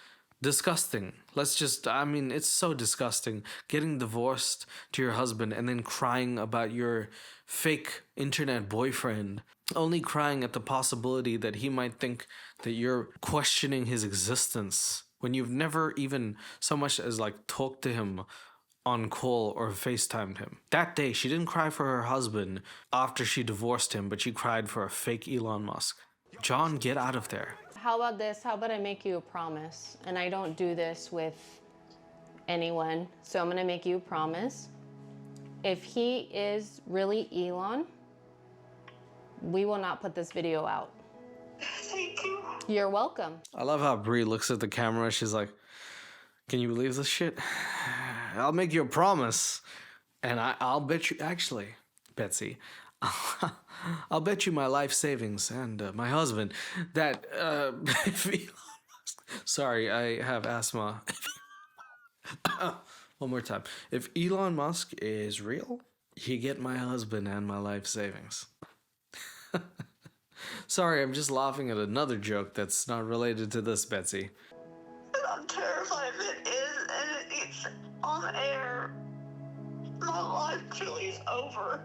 disgusting. It's so disgusting. Getting divorced to your husband and then crying about your fake internet boyfriend. Only crying at the possibility that he might think that you're questioning his existence when you've never even so much as talked to him on call or FaceTimed him. That day, she didn't cry for her husband after she divorced him, but she cried for a fake Elon Musk. John, get out of there. How about this? How about I make you a promise? And I don't do this with anyone, so I'm gonna make you a promise. If he is really Elon, we will not put this video out. Thank you. You're welcome. I love how Brie looks at the camera. She's like, can you believe this shit? I'll make you a promise. And I'll bet you, actually, Betsy, I'll bet you my life savings and my husband that if Elon Musk, sorry, I have asthma. One more time. If Elon Musk is real, you get my husband and my life savings. Sorry, I'm just laughing at another joke that's not related to this, Betsy. I'm terrified if it is and it's on air. My life truly is over.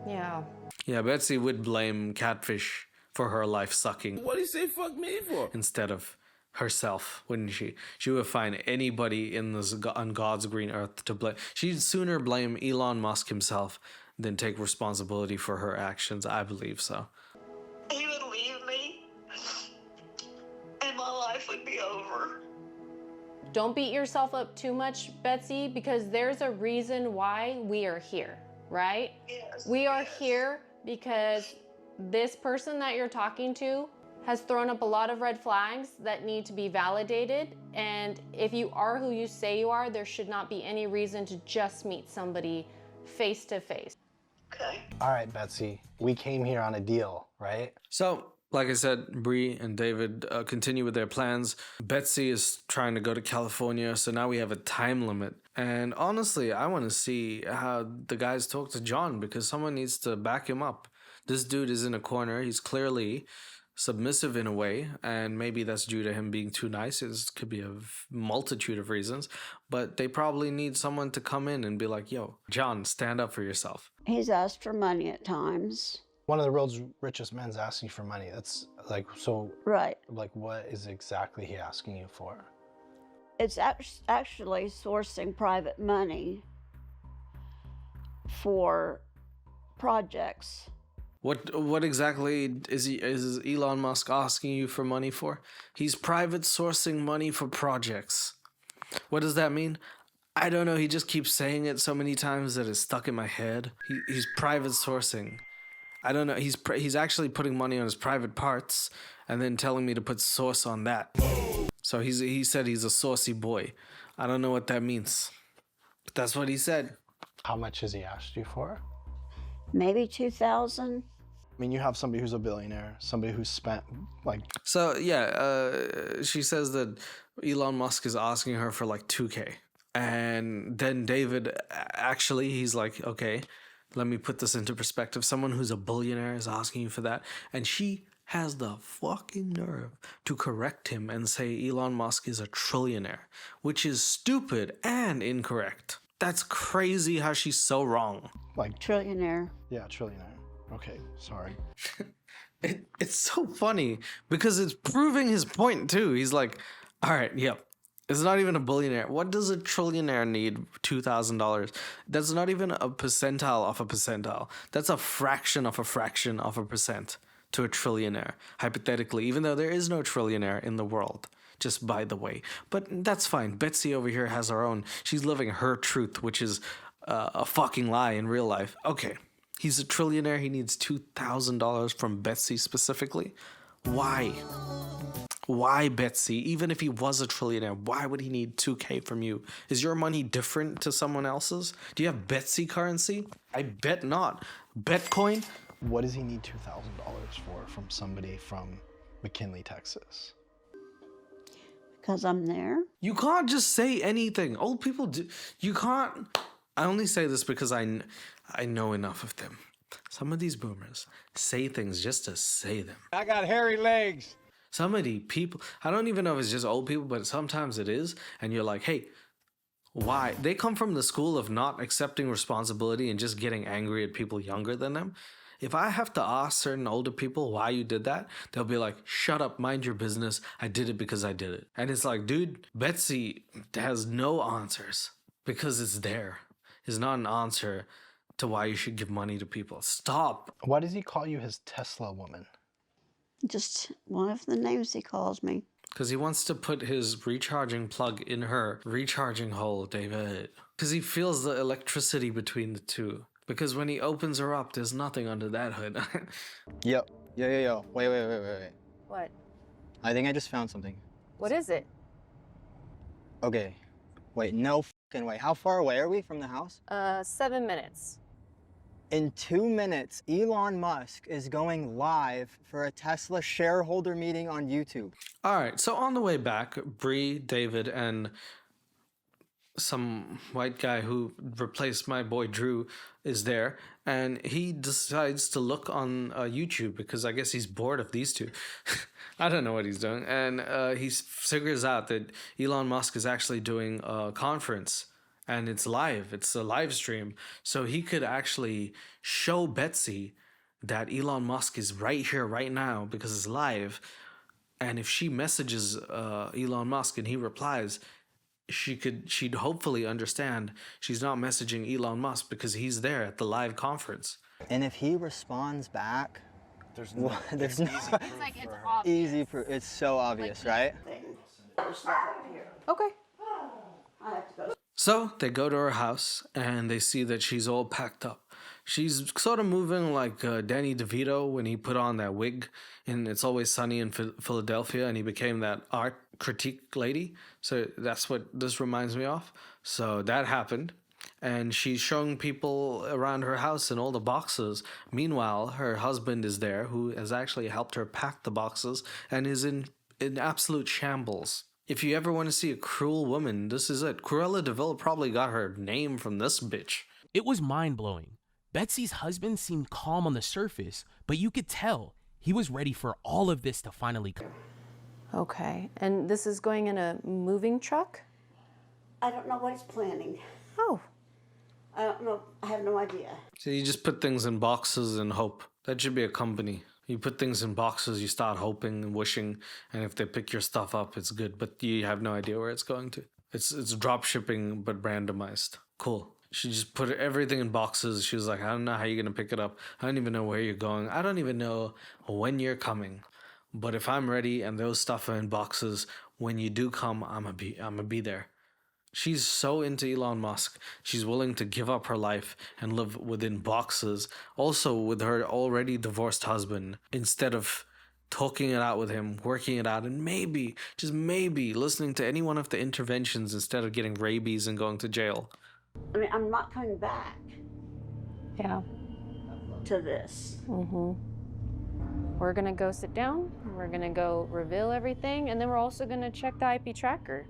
Yeah. Yeah, Betsy would blame Catfish for her life sucking. What do you say fuck me for? Instead of herself, wouldn't she? She would find anybody on God's green earth to blame. She'd sooner blame Elon Musk himself than take responsibility for her actions. I believe so. He would leave me, and my life would be over. Don't beat yourself up too much, Betsy, because there's a reason why we are here, right? Yes. We are here because this person that you're talking to has thrown up a lot of red flags that need to be validated. And if you are who you say you are, there should not be any reason to just meet somebody face to face. Okay. All right, Betsy, we came here on a deal, right? So, like I said, Bree and David continue with their plans. Betsy is trying to go to California, so now we have a time limit. And honestly, I want to see how the guys talk to John because someone needs to back him up. This dude is in a corner. He's clearly submissive in a way, and maybe that's due to him being too nice. It could be a multitude of reasons, but they probably need someone to come in and be like, yo, John, stand up for yourself. He's asked for money at times, One of the world's richest men's asking for money. That's like, so, Right. like, what is exactly he asking you for? It's actually sourcing private money for projects. What exactly is Elon Musk asking you for money for? He's private sourcing money for projects. What does that mean? I don't know. He just keeps saying it so many times that it's stuck in my head. He's private sourcing. I don't know. He's actually putting money on his private parts and then telling me to put source on that. So he said he's a saucy boy. I don't know what that means, but that's what he said. How much has he asked you for? Maybe 2,000. I mean, you have somebody who's a billionaire, somebody who's spent like... So yeah, she says that Elon Musk is asking her for like 2K. And then David, actually, he's like, okay, let me put this into perspective. Someone who's a billionaire is asking you for that. And she has the fucking nerve to correct him and say Elon Musk is a trillionaire, which is stupid and incorrect. That's crazy how she's so wrong. Like trillionaire. Yeah, trillionaire. Okay, sorry. It's so funny because it's proving his point too. He's like, all right, yep. It's not even a billionaire. What does a trillionaire need $2,000? That's not even a percentile of a percentile. That's a fraction of a fraction of a percent to a trillionaire, hypothetically, even though there is no trillionaire in the world, just by the way. But that's fine. Betsy over here has her own. She's living her truth, which is a fucking lie in real life. Okay, he's a trillionaire. He needs $2,000 from Betsy specifically. Why? Why, Betsy? Even if he was a trillionaire, why would he need 2K from you? Is your money different to someone else's? Do you have Betsy currency? I bet not. Betcoin? What does he need $2,000 for from somebody from McKinley, Texas? Because I'm there. You can't just say anything. Old people do. You can't. I only say this because I know enough of them. Some of these boomers say things just to say them. I got hairy legs. Some of these people, I don't even know if it's just old people, but sometimes it is. And you're like, hey, why? They come from the school of not accepting responsibility and just getting angry at people younger than them. If I have to ask certain older people why you did that, they'll be like, shut up, mind your business. I did it because I did it. And it's like, dude, Betsy has no answers because it's there. It's not an answer to why you should give money to people. Stop. Why does he call you his Tesla woman? Just one of the names he calls me. Because he wants to put his recharging plug in her recharging hole, David. Because he feels the electricity between the two. Because when he opens her up, there's nothing under that hood. Yo. Wait. What? I think I just found something. What is it? Okay. Wait, no fucking way. How far away are we from the house? 7 minutes. In 2 minutes, Elon Musk is going live for a Tesla shareholder meeting on YouTube. All right, so on the way back, Bree, David, and some white guy who replaced my boy Drew is there, and he decides to look on YouTube because I guess he's bored of these two. I don't know what he's doing, and he figures out that Elon Musk is actually doing a conference. And it's live. It's a live stream. So he could actually show Betsy that Elon Musk is right here, right now, because it's live. And if she messages Elon Musk and he replies, she'd hopefully understand she's not messaging Elon Musk because he's there at the live conference. And if he responds back, there's no It's like it's obvious. easy proof. It's so obvious, right? Okay. I have to go. So they go to her house and they see that she's all packed up. She's sort of moving like Danny DeVito when he put on that wig in It's Always Sunny in Philadelphia and he became that art critique lady. So that's what this reminds me of. So that happened. And she's showing people around her house in all the boxes. Meanwhile, her husband is there who has actually helped her pack the boxes and is in absolute shambles. If you ever want to see a cruel woman, this is it. Cruella de Vil probably got her name from this bitch. It was mind-blowing. Betsy's husband seemed calm on the surface, but you could tell he was ready for all of this to finally come. Okay, and this is going in a moving truck? I don't know what he's planning. Oh. I don't know. I have no idea. So you just put things in boxes and hope. That should be a company. You put things in boxes, you start hoping and wishing, and if they pick your stuff up, it's good, but you have no idea where it's going to. It's drop shipping, but randomized. Cool. She just put everything in boxes. She was like, I don't know how you're going to pick it up. I don't even know where you're going. I don't even know when you're coming. But if I'm ready and those stuff are in boxes, when you do come, I'm gonna be there. She's so into Elon Musk. She's willing to give up her life and live within boxes. Also with her already divorced husband, instead of talking it out with him, working it out, and maybe, just maybe, listening to any one of the interventions instead of getting rabies and going to jail. I mean, I'm not coming back. Yeah. To this. We're gonna go sit down. We're gonna go reveal everything, and then we're also gonna check the IP tracker.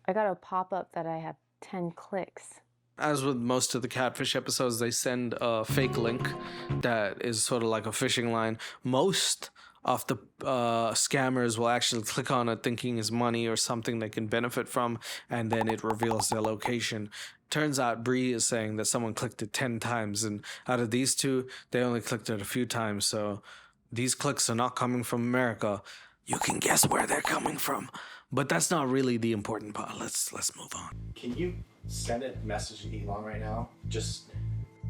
I got a pop-up that I have 10 clicks. As with most of the Catfish episodes, they send a fake link that is sort of like a phishing line. Most of the scammers will actually click on it thinking it's money or something they can benefit from, and then it reveals their location. Turns out Bree is saying that someone clicked it 10 times, and out of these two, they only clicked it a few times, so these clicks are not coming from America. You can guess where they're coming from. But that's not really the important part. Let's move on. Can you send a message to Elon right now? Just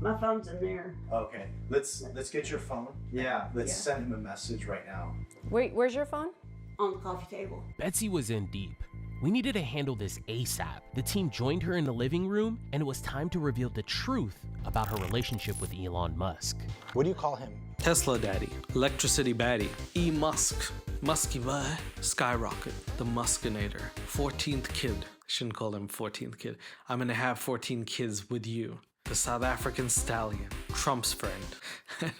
My phone's in there. okay. Let's get your phone. Yeah. Let's send him a message right now. Wait, where's your phone? On the coffee table. Betsy was in deep. We needed to handle this ASAP. The team joined her in the living room, and it was time to reveal the truth about her relationship with Elon Musk. What do you call him? Tesla daddy, electricity baddie, E-Musk, Musky boy, Skyrocket, the Muskinator, 14th kid. Shouldn't call him 14th kid. I'm gonna have 14 kids with you. The South African stallion, Trump's friend.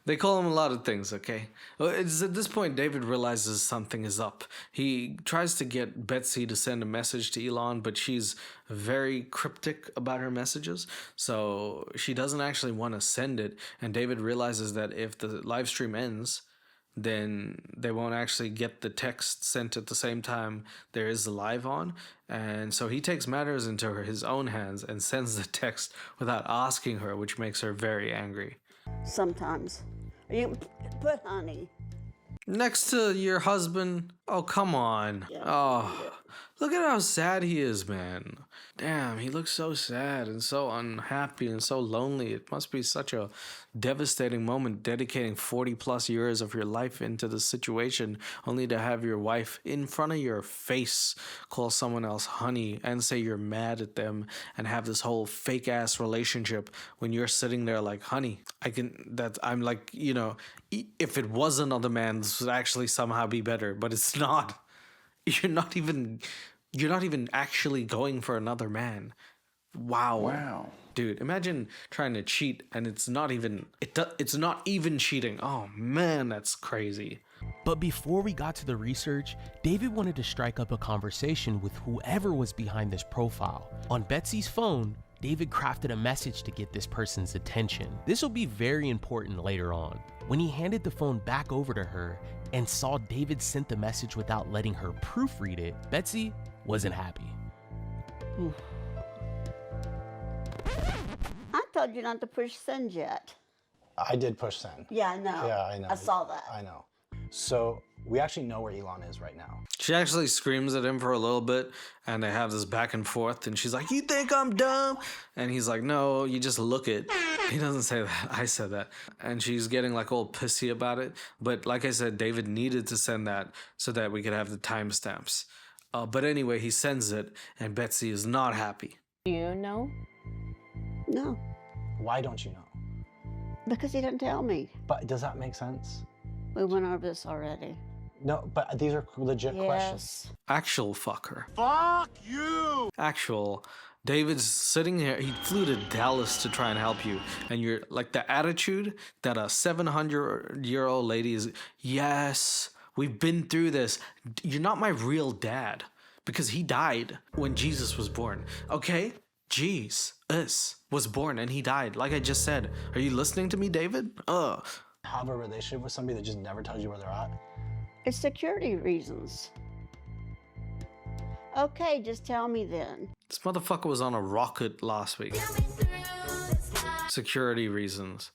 They call him a lot of things, okay? It's at this point David realizes something is up. He tries to get Betsy to send a message to Elon, but she's very cryptic about her messages, so she doesn't actually want to send it, and David realizes that if the live stream ends, then they won't actually get the text sent at the same time there is the live on, and so he takes matters into his own hands and sends the text without asking her, which makes her very angry. Sometimes. You put honey. Next to your husband? Oh, come on. Yeah. Oh, look at how sad he is, man. Damn, he looks so sad and so unhappy and so lonely. It must be such a devastating moment, dedicating 40 plus years of your life into this situation, only to have your wife in front of your face call someone else honey and say you're mad at them and have this whole fake ass relationship when you're sitting there like, honey, I'm like, you know, if it was another man, this would actually somehow be better, but it's not. You're not even actually going for another man. Wow. Dude, imagine trying to cheat and it's not even cheating. Oh man, that's crazy. But before we got to the research, David wanted to strike up a conversation with whoever was behind this profile. On Betsy's phone, David crafted a message to get this person's attention. This will be very important later on. When he handed the phone back over to her and saw David sent the message without letting her proofread it, Betsy wasn't happy. I told you not to push send yet. I did push send. Yeah, I know. Yeah, I know. I saw that. I know. So we actually know where Elon is right now. She actually screams at him for a little bit and they have this back and forth and she's like, you think I'm dumb? And he's like, no, you just look it. He doesn't say that. I said that. And she's getting like all pissy about it. But like I said, David needed to send that so that we could have the timestamps. But anyway, he sends it and Betsy is not happy. Do you know? No, Why don't you know? because he didn't tell me. But does that make sense? We went over this already. No, but these are legit questions. Yes. Actual fucker. Fuck you! Actual. David's sitting here. He flew to Dallas to try and help you. And you're like the attitude that a 700-year-old lady is, yes, we've been through this. You're not my real dad because he died when Jesus was born. Okay? Jesus was born and he died. Like I just said. Are you listening to me, David? Have a relationship with somebody that just never tells you where they're at? It's security reasons. Okay, just tell me then. This motherfucker was on a rocket last week. Security reasons.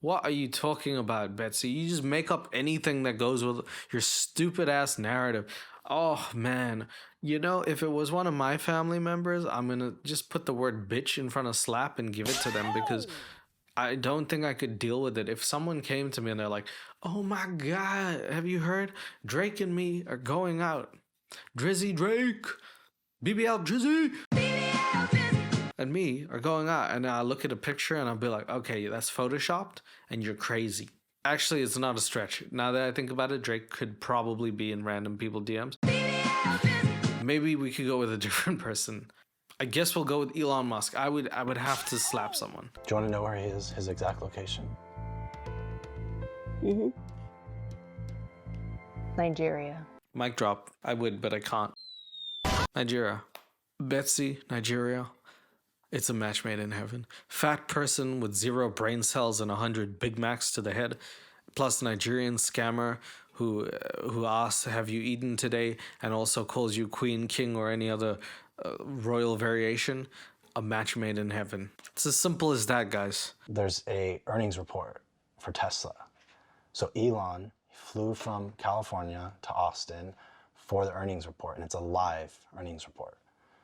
What are you talking about, Betsy? You just make up anything that goes with your stupid ass narrative. Oh man, you know, if it was one of my family members, I'm gonna just put the word bitch in front of slap and give it to them because I don't think I could deal with it. If someone came to me and they're like, oh my God, have you heard? Drake and me are going out. Drizzy Drake, BBL Drizzy, and me are going out. And I look at a picture and I'll be like, okay, that's photoshopped and you're crazy. Actually, it's not a stretch. Now that I think about it, Drake could probably be in random people DMs. Maybe we could go with a different person. I guess we'll go with Elon Musk. I would have to slap someone. Do you want to know where he is, his exact location? Mm-hmm. Nigeria. Mic drop. I would, but I can't. Nigeria. Betsy, Nigeria. It's a match made in heaven. Fat person with 0 brain cells and 100 Big Macs to the head, plus Nigerian scammer who asks, have you eaten today? And also calls you queen, king, or any other royal variation. A match made in heaven. It's as simple as that, guys. There's a earnings report for Tesla. So Elon flew from California to Austin for the earnings report, and it's a live earnings report.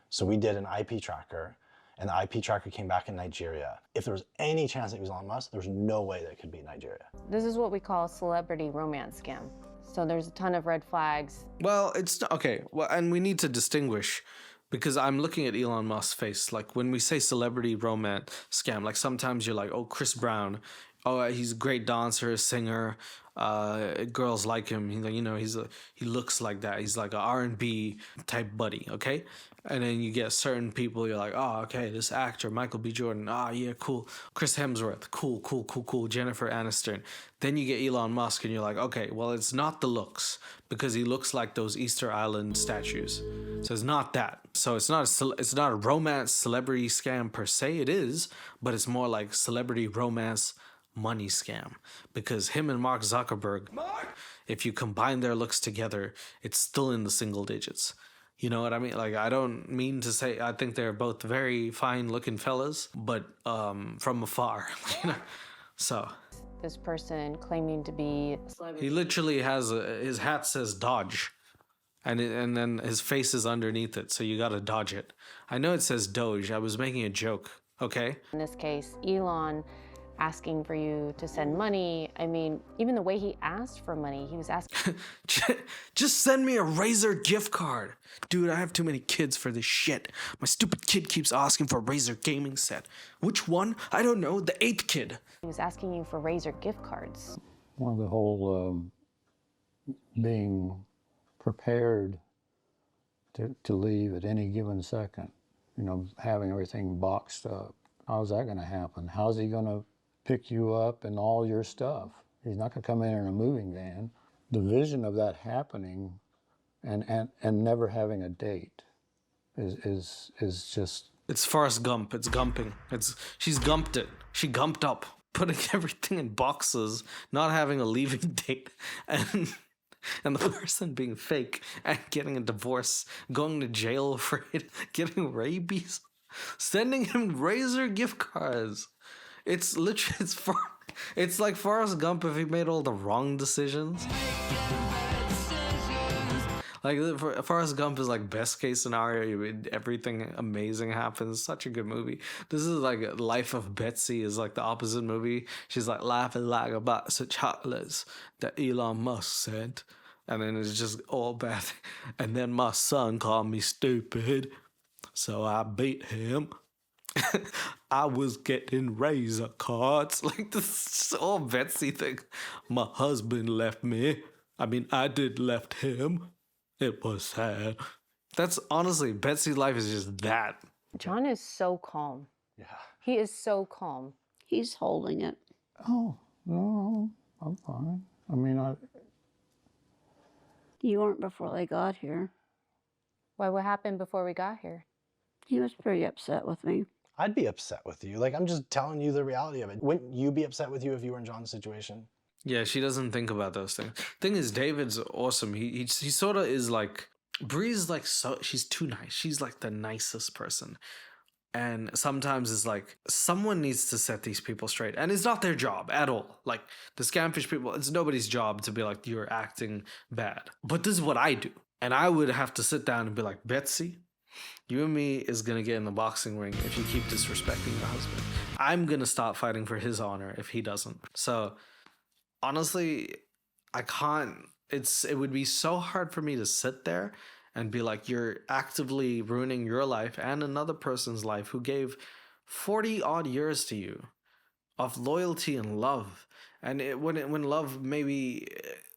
So we did an IP tracker, and the IP tracker came back in Nigeria. If there was any chance that it was Elon Musk, there was no way that it could be Nigeria. This is what we call a celebrity romance scam. So there's a ton of red flags. Well, it's okay. Well, and we need to distinguish because I'm looking at Elon Musk's face. Like when we say celebrity romance scam, like sometimes you're like, oh, Chris Brown. Oh, he's a great dancer, singer. Girls like him. He looks like that. He's like a R&B type buddy. Okay, and then you get certain people. You're like, oh, okay, this actor Michael B. Jordan. Ah, yeah, cool. Chris Hemsworth. Cool. Jennifer Aniston. Then you get Elon Musk, and you're like, okay, well, it's not the looks because he looks like those Easter Island statues. So it's not that. So it's not a romance celebrity scam per se. It is, but it's more like celebrity romance money scam because him and Mark Zuckerberg, if you combine their looks together, it's still in the single digits. You know what I mean? Like, I don't mean to say I think they're both very fine looking fellas, but from afar, you know. So This person claiming to be a celebrity. he literally has his hat says Dodge, and then his face is underneath it, so you gotta dodge it. I know it says Doge. I was making a joke. Okay. In this case, Elon asking for you to send money. I mean, even the way he asked for money, he was asking. Just send me a Razer gift card. Dude, I have too many kids for this shit. My stupid kid keeps asking for a Razer gaming set. Which one? I don't know. The 8th kid. He was asking you for Razer gift cards. One of the whole being prepared to leave at any given second, you know, having everything boxed up. How's that going to happen? How's he going to pick you up and all your stuff? He's not going to come in a moving van. The vision of that happening and never having a date is just... It's Forrest Gump. It's gumping. She's gumped it. She gumped up, putting everything in boxes, not having a leaving date, and the person being fake and getting a divorce, going to jail for it, getting rabies, sending him Razer gift cards. It's literally, it's like Forrest Gump if he made all the wrong decisions. Like, Forrest Gump is like best case scenario. Everything amazing happens. Such a good movie. This is like Life of Betsy is like the opposite movie. She's like, life is like a box of chocolates that Elon Musk said. And then it's just all bad. And then my son called me stupid. So I beat him. I was getting Razer cards. Like, this all Betsy thing. My husband left me. I did left him. It was sad. That's honestly, Betsy's life is just that. John is so calm. Yeah. He is so calm. He's holding it. Oh, no, I'm fine. You weren't before they got here. Why, what happened before we got here? He was pretty upset with me. I'd be upset with you. Like, I'm just telling you the reality of it. Wouldn't you be upset with you if you were in John's situation? Yeah, she doesn't think about those things. Thing is, David's awesome. He sort of is like, Bree's like, so she's too nice. She's like the nicest person. And sometimes it's like someone needs to set these people straight. And it's not their job at all. Like the Scamfish people, it's nobody's job to be like, you're acting bad. But this is what I do. And I would have to sit down and be like, Betsy, you and me is going to get in the boxing ring if you keep disrespecting your husband. I'm going to stop fighting for his honor if he doesn't. So honestly, I can't. It would be so hard for me to sit there and be like, you're actively ruining your life and another person's life who gave 40 odd years to you of loyalty and love. And when love maybe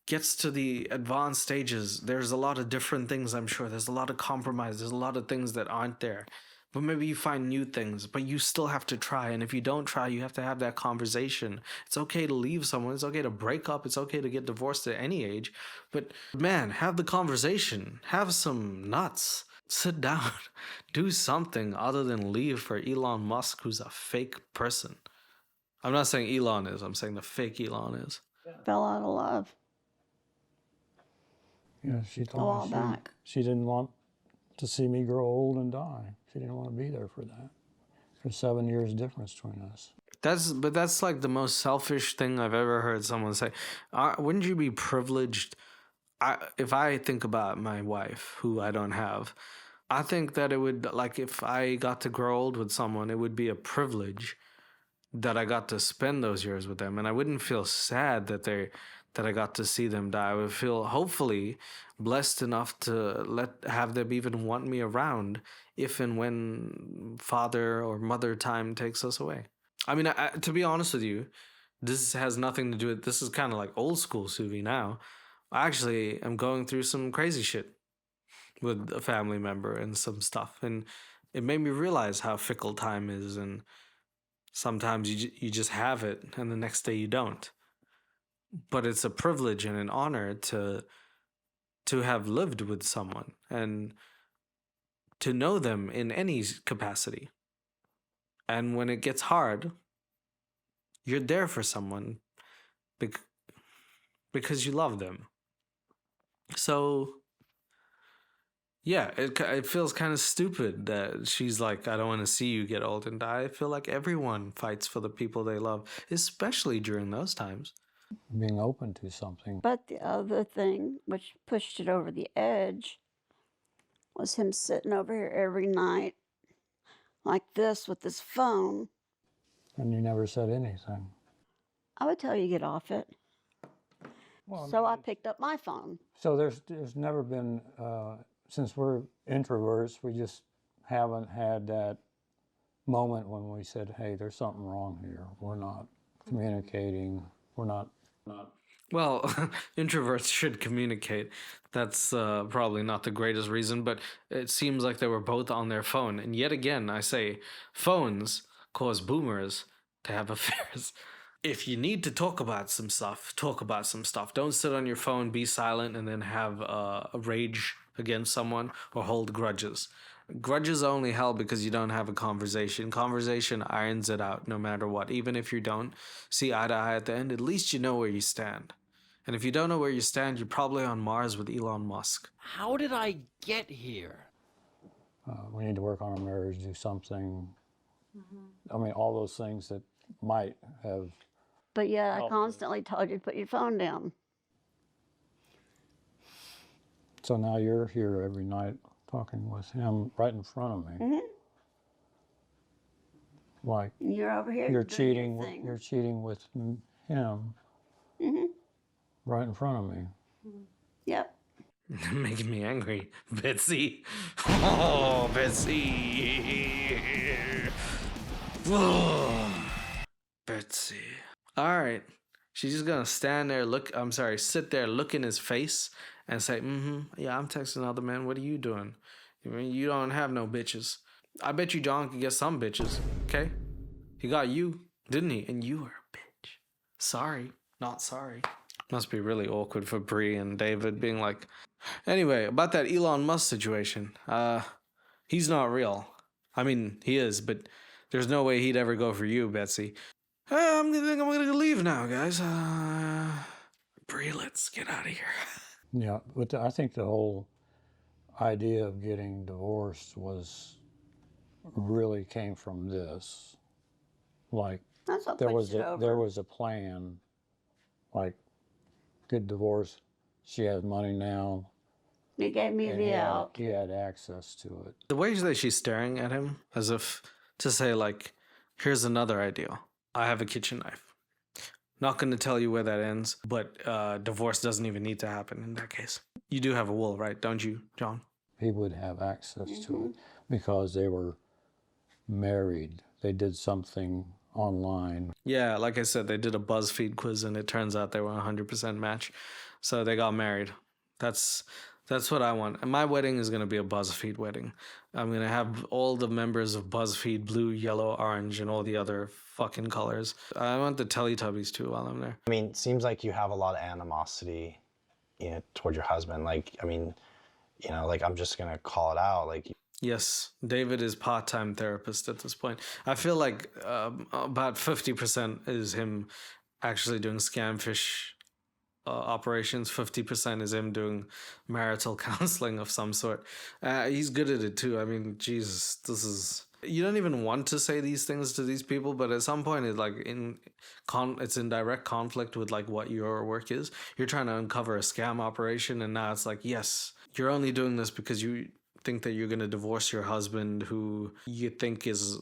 gets to the advanced stages, there's a lot of different things, I'm sure. There's a lot of compromise. There's a lot of things that aren't there. But maybe you find new things, but you still have to try. And if you don't try, you have to have that conversation. It's okay to leave someone. It's okay to break up. It's okay to get divorced at any age. But man, have the conversation. Have some nuts. Sit down. Do something other than leave for Elon Musk, who's a fake person. I'm not saying Elon is. I'm saying the fake Elon is. Fell out of love. Yeah, she told me she didn't want to see me grow old and die. She didn't want to be there for that. There's 7 years difference between us. That's like the most selfish thing I've ever heard someone say. Wouldn't you be privileged? If I think about my wife, who I don't have, I think that it would, like, if I got to grow old with someone, it would be a privilege that I got to spend those years with them, and I wouldn't feel sad that I got to see them die. I would feel hopefully blessed enough to have them even want me around if and when father or mother time takes us away. I mean, to be honest with you, this has nothing to do with, this is kind of like old school Suvi now. I actually am going through some crazy shit with a family member and some stuff, and it made me realize how fickle time is, and sometimes you just have it and the next day you don't. But it's a privilege and an honor to have lived with someone and to know them in any capacity. And when it gets hard, you're there for someone because you love them. So yeah, it feels kind of stupid that she's like, I don't want to see you get old and die. I feel like everyone fights for the people they love, especially during those times. Being open to something. But the other thing, which pushed it over the edge, was him sitting over here every night like this with his phone. And you never said anything. I would tell you get off it. Well, so I picked up my phone. So there's never been, since we're introverts, we just haven't had that moment when we said, hey, there's something wrong here. We're not communicating. We're not. Well, introverts should communicate. That's probably not the greatest reason, but it seems like they were both on their phone. And yet again, I say phones cause boomers to have affairs. If you need to talk about some stuff, talk about some stuff. Don't sit on your phone, be silent, and then have a rage against someone or hold grudges. Grudges only help because you don't have a conversation. Conversation irons it out no matter what. Even if you don't see eye to eye at the end, at least you know where you stand. And if you don't know where you stand, you're probably on Mars with Elon Musk. How did I get here? We need to work on our marriage, do something. I mean, all those things that might have. But yeah, I constantly told you to put your phone down. So now you're here every night talking with him right in front of me. Mm-hmm. Like you're over here. You're cheating. You're cheating with him. Mm-hmm. Right in front of me. Yep. Making me angry, Betsy. Oh, Betsy. Oh, Betsy. All right. She's just gonna stand there, sit there, look in his face, and say, yeah, I'm texting other men. What are you doing? I mean, you don't have no bitches. I bet you John can get some bitches, okay? He got you, didn't he? And you were a bitch. Sorry, not sorry. Must be really awkward for Bree and David being like... Anyway, about that Elon Musk situation. He's not real. I mean, he is, but there's no way he'd ever go for you, Betsy. I think I'm gonna leave now, guys. Bree, let's get out of here. Yeah, but I think the whole idea of getting divorced was really came from this. Like That's what there pushed was it over. there was a plan, like get divorced. She has money now. He gave me And the out. he had access to it. The way that she's staring at him as if to say, like, here's another idea. I have a kitchen knife. Not going to tell you where that ends, but divorce doesn't even need to happen in that case. You do have a will, right? Don't you, John? He would have access to it because they were married. They did something online. Yeah, like I said, they did a BuzzFeed quiz and it turns out they were 100% match. So they got married. That's what I want. And my wedding is going to be a BuzzFeed wedding. I'm going to have all the members of BuzzFeed, blue, yellow, orange, and all the other fucking colors. I want the Teletubbies too while I'm there. I mean, it seems like you have a lot of animosity, you know, toward your husband. Like, I mean, you know, like I'm just going to call it out. Like, Yes, David is part-time therapist at this point. I feel like about 50% is him actually doing Scamfish operations. 50% is him doing marital counseling of some sort. He's good at it too. I mean, Jesus, this is... You don't even want to say these things to these people, but at some point, it's in direct conflict with like what your work is. You're trying to uncover a scam operation, and now it's like, yes, you're only doing this because you think that you're going to divorce your husband, who you think is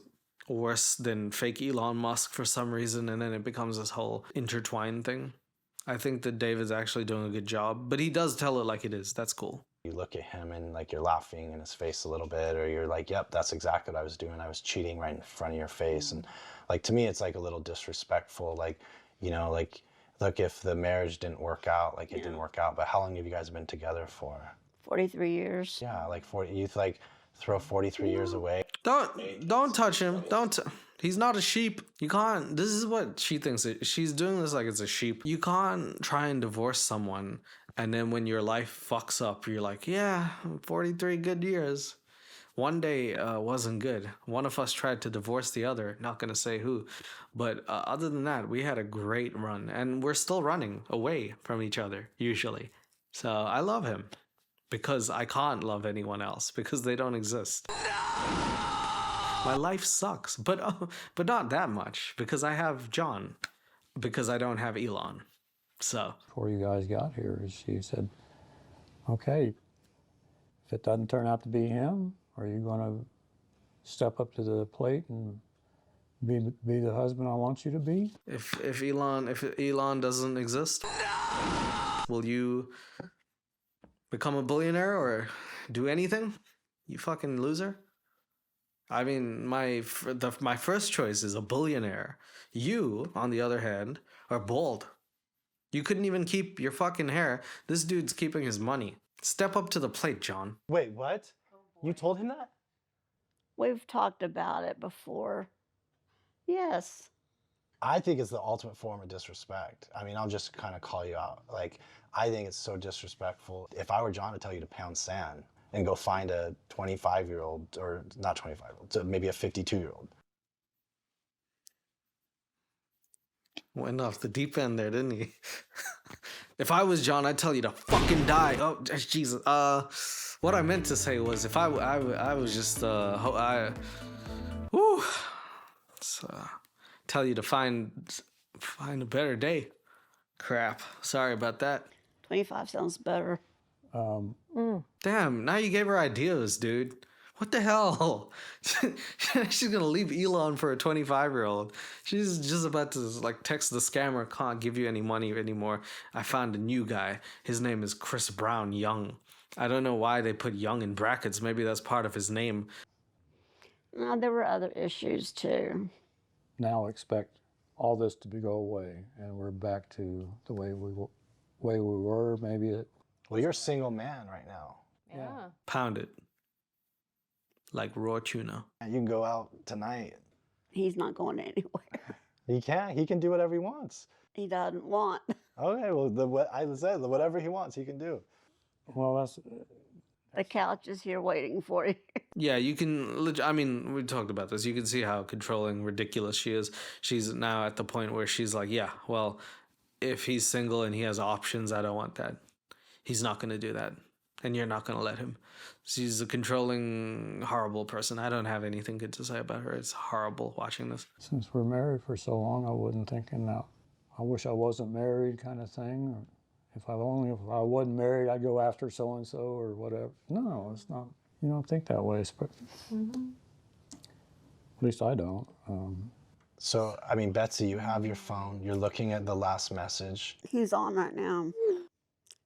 worse than fake Elon Musk for some reason, and then it becomes this whole intertwined thing. I think that David's actually doing a good job, but he does tell it like it is. That's cool. you look at him and like you're laughing in his face a little bit, or you're like, yep, that's exactly what I was doing. I was cheating right in front of your face. And like, to me, it's like a little disrespectful. Like, you know, like, look, if the marriage didn't work out, like it didn't work out, but how long have you guys been together for? 43 years. Yeah, like 40, you like throw 43 years away. Don't touch him. He's not a sheep. You can't. This is what she thinks. She's doing this like it's a sheep. You can't try and divorce someone, and then when your life fucks up, you're like, yeah, 43 good years. One day wasn't good. One of us tried to divorce the other. Not gonna say who, but other than that, we had a great run, and we're still running away from each other usually. So I love him because I can't love anyone else because they don't exist. My life sucks, but not that much because I have John, because I don't have Elon. So before you guys got here, she said, okay, if it doesn't turn out to be him, are you going to step up to the plate and be the husband I want you to be? If Elon doesn't exist, will you become a billionaire or do anything? You fucking loser. I mean, my first choice is a billionaire. You, on the other hand, are bald. You couldn't even keep your fucking hair. This dude's keeping his money. Step up to the plate, John. Wait, what? You told him that? We've talked about it before. Yes. I think it's the ultimate form of disrespect. I mean, I'll just kind of call you out. Like, I think it's so disrespectful. If I were John, I'd tell you to pound sand and go find a 25-year-old, or not 25-year-old, so maybe a 52-year-old. Went off the deep end there, didn't he? If I was John, I'd tell you to fucking die. Oh, Jesus. What I meant to say was, if I was just, tell you to find a better day. Crap. Sorry about that. 25 sounds better. Damn, now you gave her ideas, dude. What the hell? She's gonna leave Elon for a 25-year-old. She's just about to like text the scammer, can't give you any money anymore. I found a new guy. His name is Chris Brown Young. I don't know why they put Young in brackets. Maybe that's part of his name. No, there were other issues too. Now expect all this to go away, and we're back to the way we were. Maybe it. Well, you're a single man right now. Yeah. Pound it. Like raw tuna. You can go out tonight. He's not going anywhere. He can. He can do whatever he wants. He doesn't want. Okay, well, I said whatever he wants, he can do. Well, that's. The couch is here waiting for you. Yeah, you can. I mean, we talked about this. You can see how controlling, ridiculous she is. She's now at the point where she's like, yeah, well, if he's single and he has options, I don't want that. He's not going to do that. and you're not going to let him. She's a controlling, horrible person. I don't have anything good to say about her. It's horrible watching this. Since we're married for so long, I wasn't thinking that I wish I wasn't married kind of thing. Or if I wasn't married, I'd go after so-and-so or whatever. No, it's not. You don't think that way. Mm-hmm. At least I don't. So, I mean, Betsy, you have your phone. You're looking at the last message. He's on right now.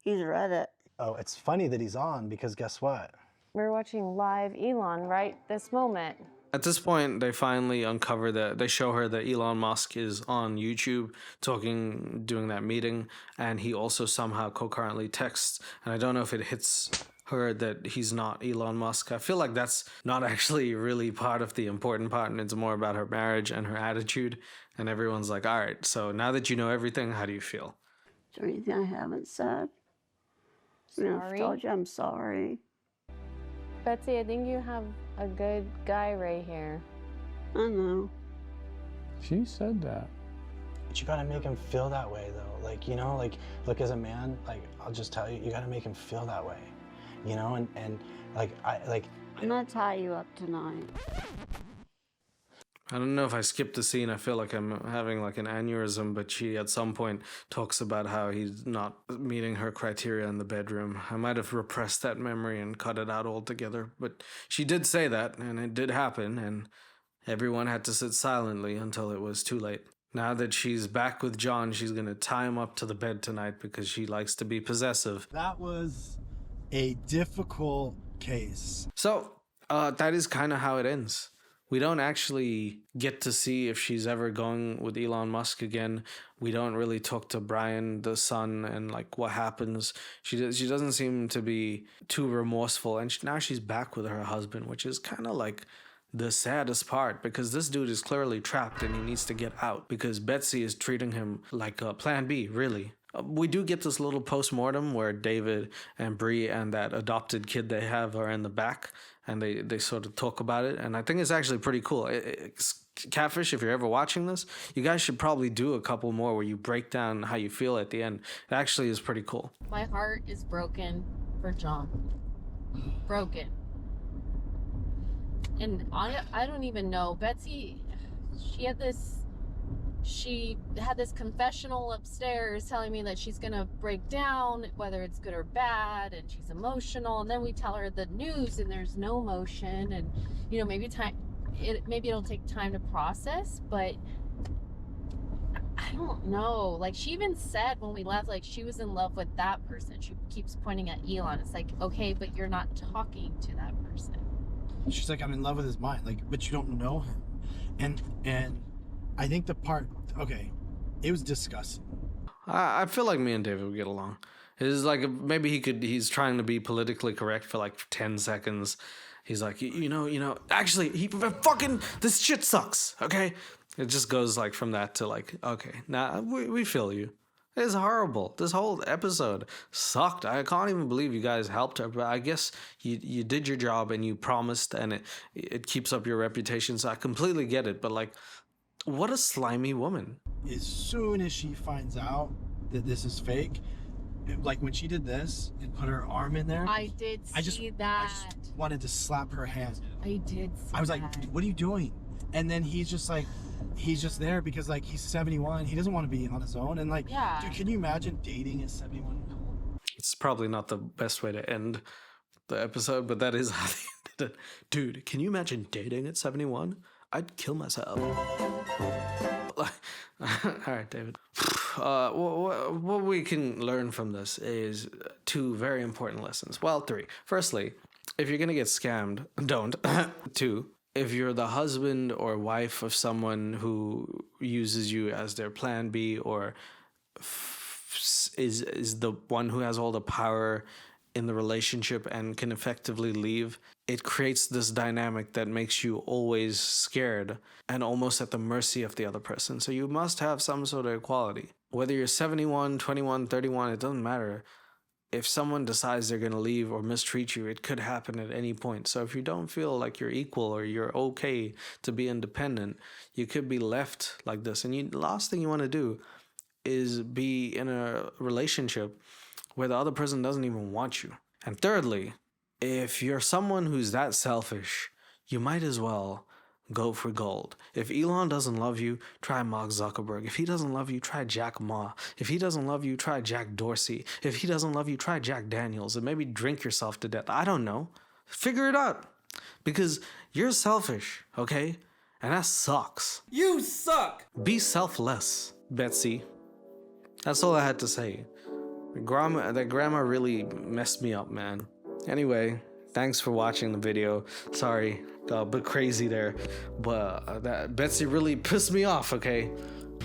He's read it. Oh, it's funny that he's on because guess what? We're watching live Elon right this moment. At this point, they finally uncover that they show her that Elon Musk is on YouTube doing that meeting, and he also somehow concurrently texts. And I don't know if it hits her that he's not Elon Musk. I feel like that's not actually really part of the important part, and it's more about her marriage and her attitude. And everyone's like, all right, so now that you know everything, how do you feel? Is there anything I haven't said? Sorry. I've told you I'm sorry. Betsy, I think you have a good guy right here. I know. She said that. But you gotta make him feel that way, though. Like, you know, like, look, as a man, like, I'll just tell you, you gotta make him feel that way. You know, and I'm gonna tie you up tonight. I don't know if I skipped the scene. I feel like I'm having like an aneurysm, but she at some point talks about how he's not meeting her criteria in the bedroom. I might have repressed that memory and cut it out altogether, but she did say that, and it did happen, and everyone had to sit silently until it was too late. Now that she's back with John, she's going to tie him up to the bed tonight because she likes to be possessive. That was a difficult case. So, that is kind of how it ends. We don't actually get to see if she's ever going with Elon Musk again. We don't really talk to Brian, the son, and like what happens. She doesn't seem to be too remorseful, and now she's back with her husband, which is kind of like the saddest part, because this dude is clearly trapped and he needs to get out because Betsy is treating him like a plan B, really. We do get this little post-mortem where David and Bree and that adopted kid they have are in the back, and they sort of talk about it, and I think it's actually pretty cool. Catfish, if you're ever watching this, you guys should probably do a couple more where you break down how you feel at the end. It actually is pretty cool. My heart is broken for John. Broken. And I don't even know. Betsy, she had this confessional upstairs telling me that she's gonna break down, whether it's good or bad, and she's emotional. And then we tell her the news, and there's no emotion. And you know, maybe it'll take time to process. But I don't know. Like, she even said when we left, like, she was in love with that person. She keeps pointing at Elon. It's like, okay, but you're not talking to that person. She's like, I'm in love with his mind. Like, but you don't know him. And I think it was disgusting. I feel like me and David would get along. It's like maybe he's trying to be politically correct for like 10 seconds. He's like, you know, actually, this shit sucks, okay? It just goes like from that to like, okay, now we feel you. It's horrible. This whole episode sucked. I can't even believe you guys helped her, but I guess you did your job and you promised, and it keeps up your reputation, so I completely get it, but like, what a slimy woman. As soon as she finds out that this is fake, like when she did this and put her arm in there, I did see that. I just wanted to slap her hand. I did see I was that. like, what are you doing? And then he's just there because like he's 71. He doesn't want to be on his own. And like, yeah. Dude, can you imagine dating a 71-year-old? It's probably not the best way to end the episode, but that is how they ended it. Dude, can you imagine dating at 71? I'd kill myself. All right, David. What we can learn from this is 2 very important lessons. Well, 3. Firstly, if you're going to get scammed, don't. 2, if you're the husband or wife of someone who uses you as their plan B or is the one who has all the power in the relationship and can effectively leave, it creates this dynamic that makes you always scared and almost at the mercy of the other person. So you must have some sort of equality. Whether you're 71, 21, 31, it doesn't matter. If someone decides they're going to leave or mistreat you, it could happen at any point. So if you don't feel like you're equal or you're okay to be independent, you could be left like this. And the last thing you want to do is be in a relationship where the other person doesn't even want you. And thirdly, if you're someone who's that selfish, you might as well go for gold. If Elon doesn't love you, try Mark Zuckerberg. If he doesn't love you, try Jack Ma. If he doesn't love you, try Jack Dorsey. If he doesn't love you, try Jack Daniels, and maybe drink yourself to death. I don't know. Figure it out. Because you're selfish, okay? And that sucks. You suck! Be selfless, Betsy. That's all I had to say. That grandma really messed me up, man. Anyway, thanks for watching the video. Sorry, got a bit crazy there, but that Betsy really pissed me off, okay?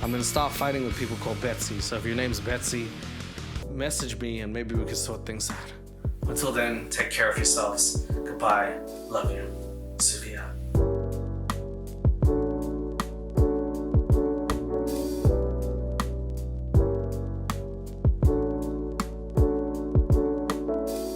I'm gonna stop fighting with people called Betsy, so if your name's Betsy, message me and maybe we can sort things out. Until then, take care of yourselves. Goodbye. Love you.